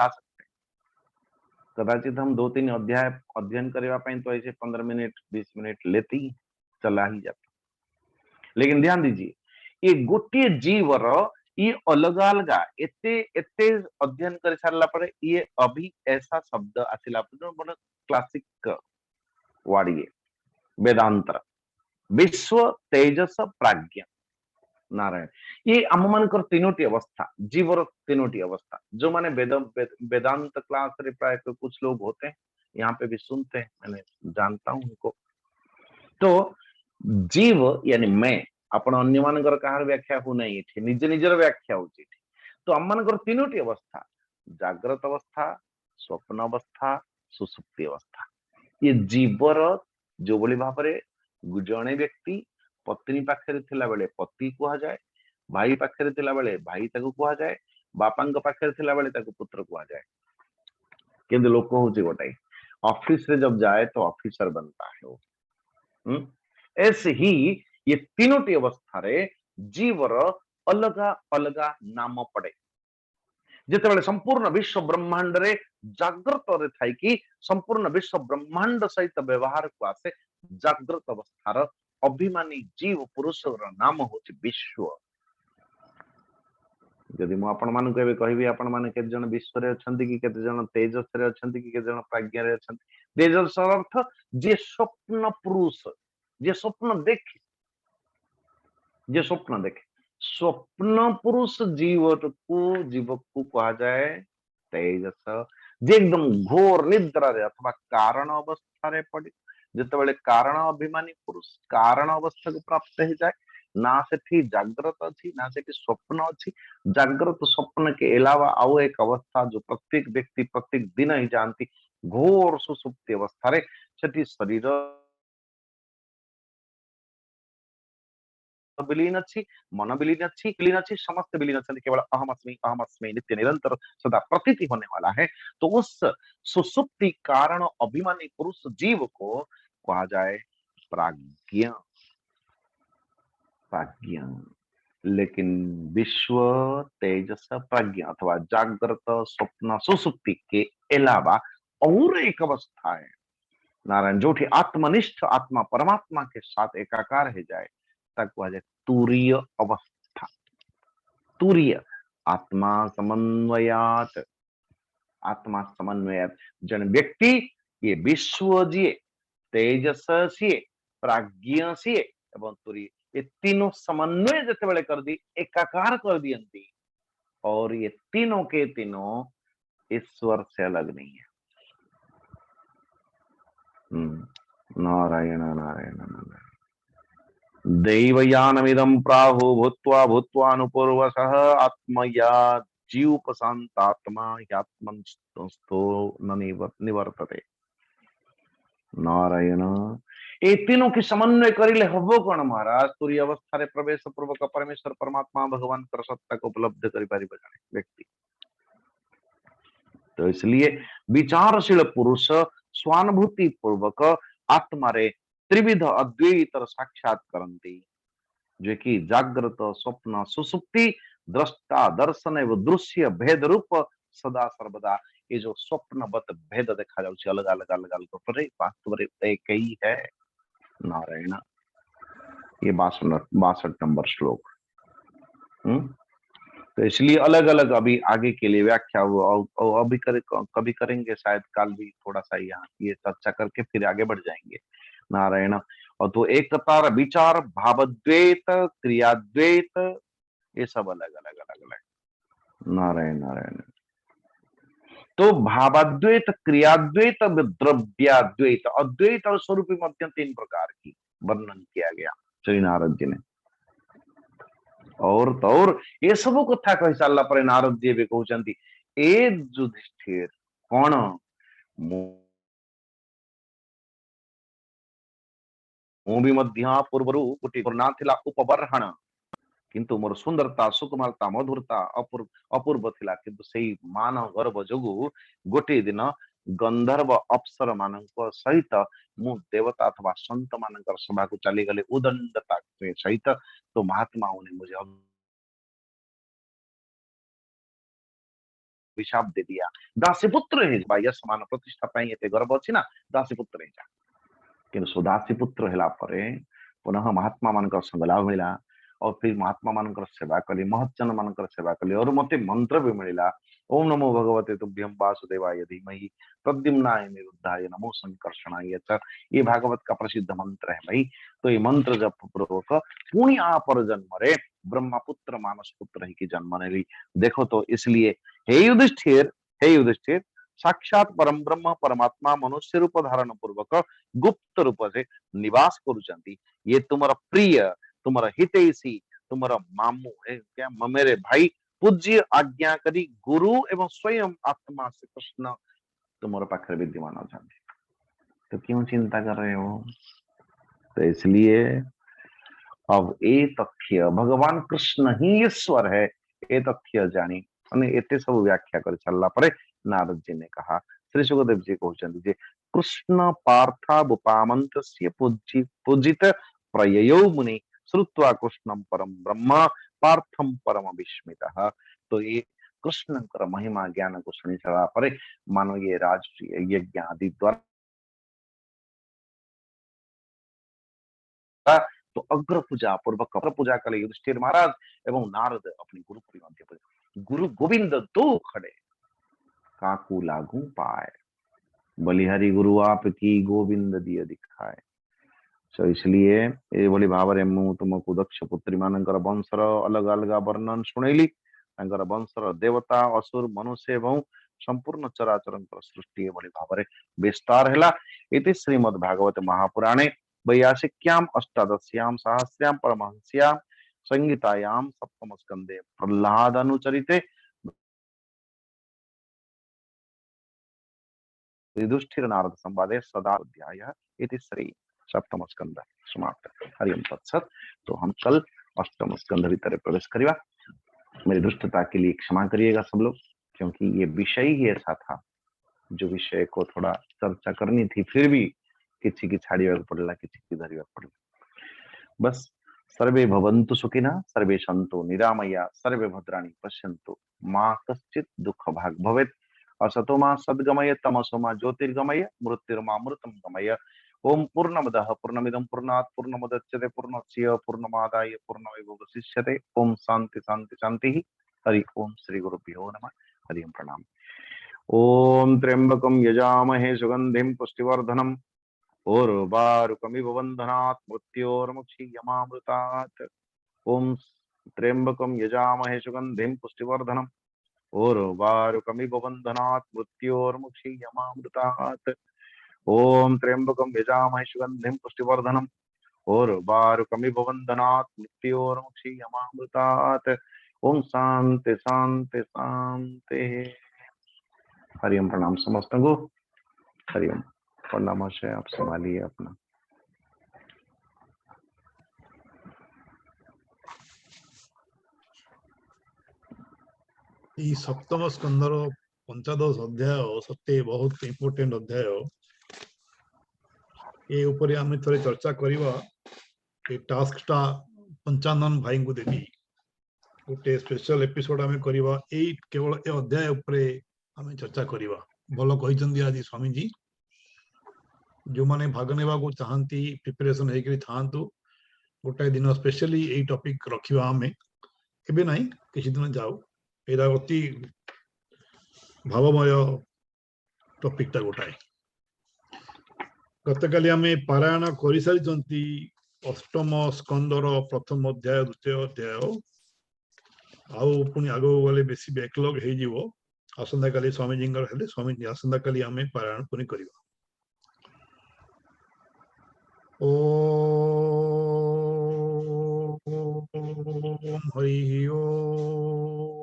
कदाचित हम 2-3 अध्याय अध्ययन करवा पाए तो ऐसे 15 मिनट 20 मिनट लेते ही चला ही जाता। लेकिन ध्यान दीजिए ये गोटे जीवर ये अलगा अलगा एते एते अध्ययन कर सारा पर ये अभी ऐसा शब्द आसिला बड़ा क्लासिक वार्ड ये वेदांतर विश्व तेजस प्राज्ञा नारायण ये आम मान तीनोटी अवस्था जीवर तीनोटी अवस्था जो माने वेदांत क्लास रे प्राय कुछ लोग होते हैं यहाँ पे भी सुनते हैं मैंने जानता हूं उनको। तो जीव यानी मैं आपण अन्य मानकर कहार व्याख्या हो नहीं एठी निज निजर व्याख्या होची। तो आम मानकर तीनोटी अवस्था जागृत अवस्था स्वप्न अवस्था सुसुप्ति अवस्था ये जीवर जो बोली भावरे जणे व्यक्ति पत्नी पाखरे थिला बेले पति कुहा जाए भाई पाखरे थिला बेले भाई ताको कुहा जाए बापांग पाखरे थिला बेले ताको पुत्र कुहा जाए किंतु लोक होची गोटाई ऑफिस रे जब जाए तो ऑफिसर बनता है वो। ऐसे ही ये तीनोटी अवस्था रे जीवर अलगा अलगा नाम पड़े जिते संपूर्ण विश्व ब्रह्मांड रे जागृत रे थाई कि संपूर्ण विश्व ब्रह्मांड सहित व्यवहार को आसे जागृत अवस्थार अभिमानी जीव पुरुष नाम होची विश्व। जदि मु आपण मानक एबे कहबी आपण माने केते जण विश्व रे अछंती कि केते जण तेजस रे अछंती कि केते जण प्रज्ञा रे अछंती। तेजस अर्थ जे स्वप्न पुरुष, जे स्वप्न देखे, जे स्वप्न देखे, स्वप्न पुरुष जीव को कहा जाए तेजस। जे एकदम घोर निद्रा रे अथवा कारण अवस्था रे पड़ी, जेतेबेले कारण अभिमानी पुरुष कारण अवस्था को प्राप्त हो जाए, ना सेठी जागृत अच्छी ना सेठी स्वप्न अच्छी। जागृत स्वप्न के अलावा आउ एक अवस्था जो प्रत्येक व्यक्ति प्रत्येक दिन ही जानती, घोर सुसुप्ति अवस्था रे सेठी शरीर विलीन अच्छी, मन विलीन अच्छी, समस्त विलीन अच्छी, केवल अहम अस्मि नित्य निरंतर सदा प्रतीति होने वाला है। तो उस सुसुप्ति कारण अभिमानी पुरुष जीव को कहा जाए प्राज्ञ। प्राज्ञ लेकिन विश्व तेजस प्रज्ञा अथवा जागृत स्वप्न सुसुप्ति के अलावा और एक अवस्था है नारायण, जो आत्मनिष्ठ आत्मा परमात्मा के साथ एकाकार हो जाए, तक कहा जाए तुरीय अवस्था। तुरीय आत्मा समन्वयात, आत्मा समन्वयात जन व्यक्ति ये विश्व जिए, तेजस सीए, प्राज्ञ सीए एवं तुरीय, ये तीनों समन्वय जिते बड़े कर दी, एकाकार कर दियंती, और ये तीनों के तीनों ईश्वर से अलग नहीं है। नारायण नारायण नारायण। दैवयानमिदं प्राहु भूत्वा भूत्वानुपूर्वसः आत्मया जीवोपशान्तात्मा ह्यात्मनस्तो न निवर्तते। नारायण ए तीनों की समन्वय करिले हबो कोन महाराज? तुरी अवस्था रे प्रवेश पूर्वक परमेश्वर परमात्मा भगवान कर सत्ता को उपलब्ध करि पारिबे जाने व्यक्ति। तो इसलिए विचारशील पुरुष स्वानुभूति पूर्वक आत्मा रे त्रिविध अद्वैत साक्षात करंती, जो कि जागृत स्वप्न सुसुप्ति दृष्टा दर्शन एवं दृश्य भेद रूप सदा सर्वदा ये जो स्वप्नवत भेद देखा जाउछि अलग अलग अलग अलग पर वास्तव रे एक ही है। नारायण ये 62 नंबर श्लोक। तो इसलिए अलग अलग अभी आगे के लिए व्याख्या अभी कभी करेंगे शायद, कल भी थोड़ा सा यहाँ ये चर्चा करके फिर आगे बढ़ जाएंगे। नारायण। और तो एक कतार विचार भावद्वैत क्रियाद्वैत ये सब अलग अलग अलग अलग। नारायण नारायण। तो भावाद्वैत क्रियाद्वैत द्रव्याद्वैत अद्वैत और स्वरूप मध्य 3 प्रकार की वर्णन किया गया श्री नारद जी ने। और तो और ये सब कथा कही सारा पर नारद जी भी कहते ए युधिष्ठिर कौन मु भी मध्य पूर्व गोटे ना थिला उपबर्हण, किंतु मोर सुंदरता सुकुमारता मधुरता अपूर्व थिला, किंतु सेही मान गर्व जोगु गोटे दिन गंधर्व अप्सर मानक सहित मु देवता अथवा संत मानकर सभा को चली गले उदंडता के सहित। तो महात्माओं ने मुझे अभिशाप दे दिया, दासीपुत्र है भाई समान प्रतिष्ठा पाई एते गर्व अछि ना, दासीपुत्र है जा। किंतु सुदासीपुत्र हेला परे पुनः महात्मा मानकर संग लाभ मिला, और फिर महात्मा मानकर सेवा कली, महज्जन मानकर सेवा कली, और मते मंत्र भी मिला ओम नमो भगवते तुभ्यं वासुदेवाय धीमहि प्रद्युम्नाय निरुद्धाय नमो संकर्षणाय च। ये भागवत का प्रसिद्ध मंत्र है भाई। तो ये मंत्र जप पूर्वक पुण्य पर जन्म रे ब्रह्मा पुत्र मानस पुत्र ही की जन्म ने। देखो तो इसलिए हे युधिष्ठिर साक्षात परम ब्रह्म परमात्मा मनुष्य रूप धारण पूर्वक गुप्त रूप से निवास करुचंती। ये तुम्हारा प्रिय, तुम्हारा हितैषी, तुम्हारा मामू है क्या, मेरे भाई पूज्य आज्ञा करी गुरु एवं स्वयं आत्मा से कृष्ण तुम्हारे पाखर विद्यमान अछंती। तो क्यों चिंता कर रहे हो? तो इसलिए अब ए तथ्य भगवान कृष्ण ही ईश्वर है ए तथ्य जानी एते सब व्याख्या कर चलला परे नारद जी ने कहा, श्री सुखदेव जी कहते जे कृष्ण पार्थावुपामंत्रस्य पूजित प्रययो मुनि श्रुत्वा कृष्णं परम ब्रह्म पार्थम परम विस्मितः। तो ये कृष्ण महिमा ज्ञान को सुनी चला परे मानो ये राजकीय यज्ञ आदि द्वारा तो अग्र पूजा पूर्वक अग्र पूजा कले युधिष्ठिर महाराज एवं नारद अपनी गुरुपुरी मध्य पर गुरु गोविंद दो खड़े काकू लागू पाए बलिहारी गुरु आप की गोविंद दिए दिखाए। तो इसलिए ये भली भाव में तुमको दक्ष पुत्री मानकर वंशर अलग अलग वर्णन शुणेली वंशर देवता असुर मनुष्य एवं संपूर्ण चराचर सृष्टि भली भाव विस्तार है। इति श्रीमद्भागवत महापुराणे वैयासिक्याम अष्टादश्याम सहस्र्याम परमहंस्याम संहितायाम सप्तम स्कंदे प्रह्लाद अनुचरिते युधिष्ठिर नारद संवादे सदा अध्याय इति श्री सप्तम स्कंद समाप्त। हरिओम तत्सत। तो हम कल अष्टम स्कंद भीतर प्रवेश करिएगा। मेरी दुष्टता के लिए क्षमा करिएगा सब लोग, क्योंकि ये विषय ही ऐसा था जो विषय को थोड़ा चर्चा करनी थी, फिर भी किसी की छाड़िया पड़ला किसी की धरिया पड़ला। बस सर्वे भवन्तु सुखिनः सर्वे सन्तु निरामया सर्वे भद्राणि पश्यन्तु मां कश्चित् दुःख भाग भवेत्। असतो मा सद्गमय तमसो मा ज्योतिर्गमय मृत्युर्मामृतं गमय। ओम पूर्णमदः पूर्णमिदं पूर्णात् पूर्णमुदच्यते पूर्णस्य पूर्णमादाय पूर्णमेवावशिष्यते। ओम शांति शांति शांति। हरि ओम श्री गुरुभ्यो नमः। हरि ओम प्रणाम। ओम त्र्यंबकं यजामहे सुगंधिं पुष्टिवर्धनम् उर्वारुकमिव बन्धनात् मृत्योर्मुक्षीयमामृतात्। ओम त्र्यंबकं यजामहे सुगंधिं पुष्टिवर्धनम् उर्वारुकमिव बन्धनात् मृत्योर्मुक्षीयमामृतात्। ओम त्र्यंबकं यजामहे सुगंधिं पुष्टिवर्धनम् उर्वारुकमिव बन्धनात् मृत्योर्मुक्षीयमामृतात्। ओम शांति शांति शांति। हरिओम प्रणाम समस्त को। हरिओम प्रणाम है। आप संभालिए अपना। सप्तम स्कंदर पंचादश अध्याय सत्य बहुत इम्पोर्टेंट अध्याय ये ऊपर आम थे चर्चा करवा। टास्कटा पंचानन भाई को देवी गोटे स्पेशल एपिसोड आम करवा। केवल ए अध्याय उपरे आम चर्चा करवा। भल कही आज स्वामीजी जो माने भाग नेबा को चाहती प्रिपरेशन होकर थांतु गोटे दिन स्पेशली यही टॉपिक रखिबा। आमे एबे नहीं किसी दिन जाऊ एरा अति भावमय टॉपिकटा गोटाए। गतकाली आम पारायण कर सारी अष्टम स्कंदर प्रथम अध्याय द्वितीय अध्याय आउ पुणी आग गले बेसी बैकलॉग हो। आसंता काली स्वामीजी हेले स्वामीजी आसंता काली आम पारायण पुणी करवा। ओम हरि ओम।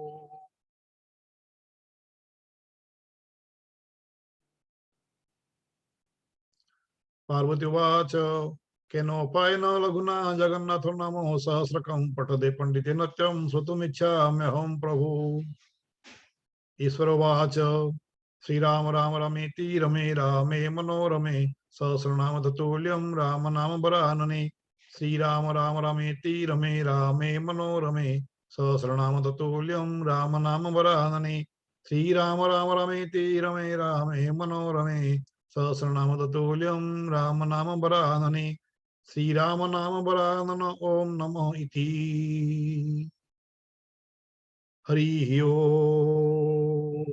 पार्वती उवाच केनोपायेन लघुना जगन्नाथो नामो सहस्रकं पठदे पंडिते नत्यं श्रोतुमिच्छाम्यहं प्रभु। ईश्वर उवाच श्रीराम राम रमेति रमे रामे मनोरमे सहस्रनाम ततुल्यं राम नाम वरानने। श्रीराम राम रमेति रमे रामे मनोरमे सहस्रनाम ततुल्यं राम नाम वरानने। श्रीराम राम रमेति रमे रामे मनोरमे सहस्रनाम ततुल्यं राम नाम वरानने। श्रीराम नाम वरानन ओम नमो इति। हरि ओम।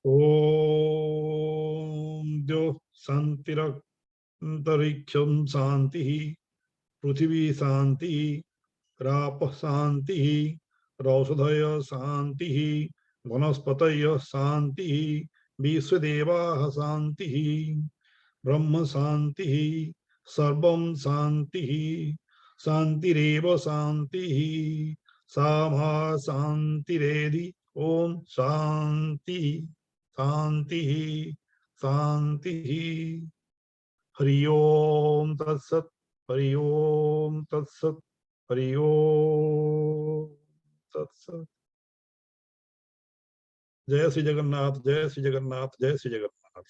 ओम द्यो शांतिरंतरिक्षं शांति पृथ्वी शांति राप शांति रौषधय शांति वनस्पतय शांति विश्वदेवाः शांति ब्रह्म शांति सर्वं शांति शांतिरेव शांति सा मा शांतिरेधि। ओम शांति शांति शांति। हरि ओम तत्सत। हरि ओम तत्सत। हरि ओम तत्सत। जय श्री जगन्नाथ जय श्री जगन्नाथ जय श्री जगन्नाथ।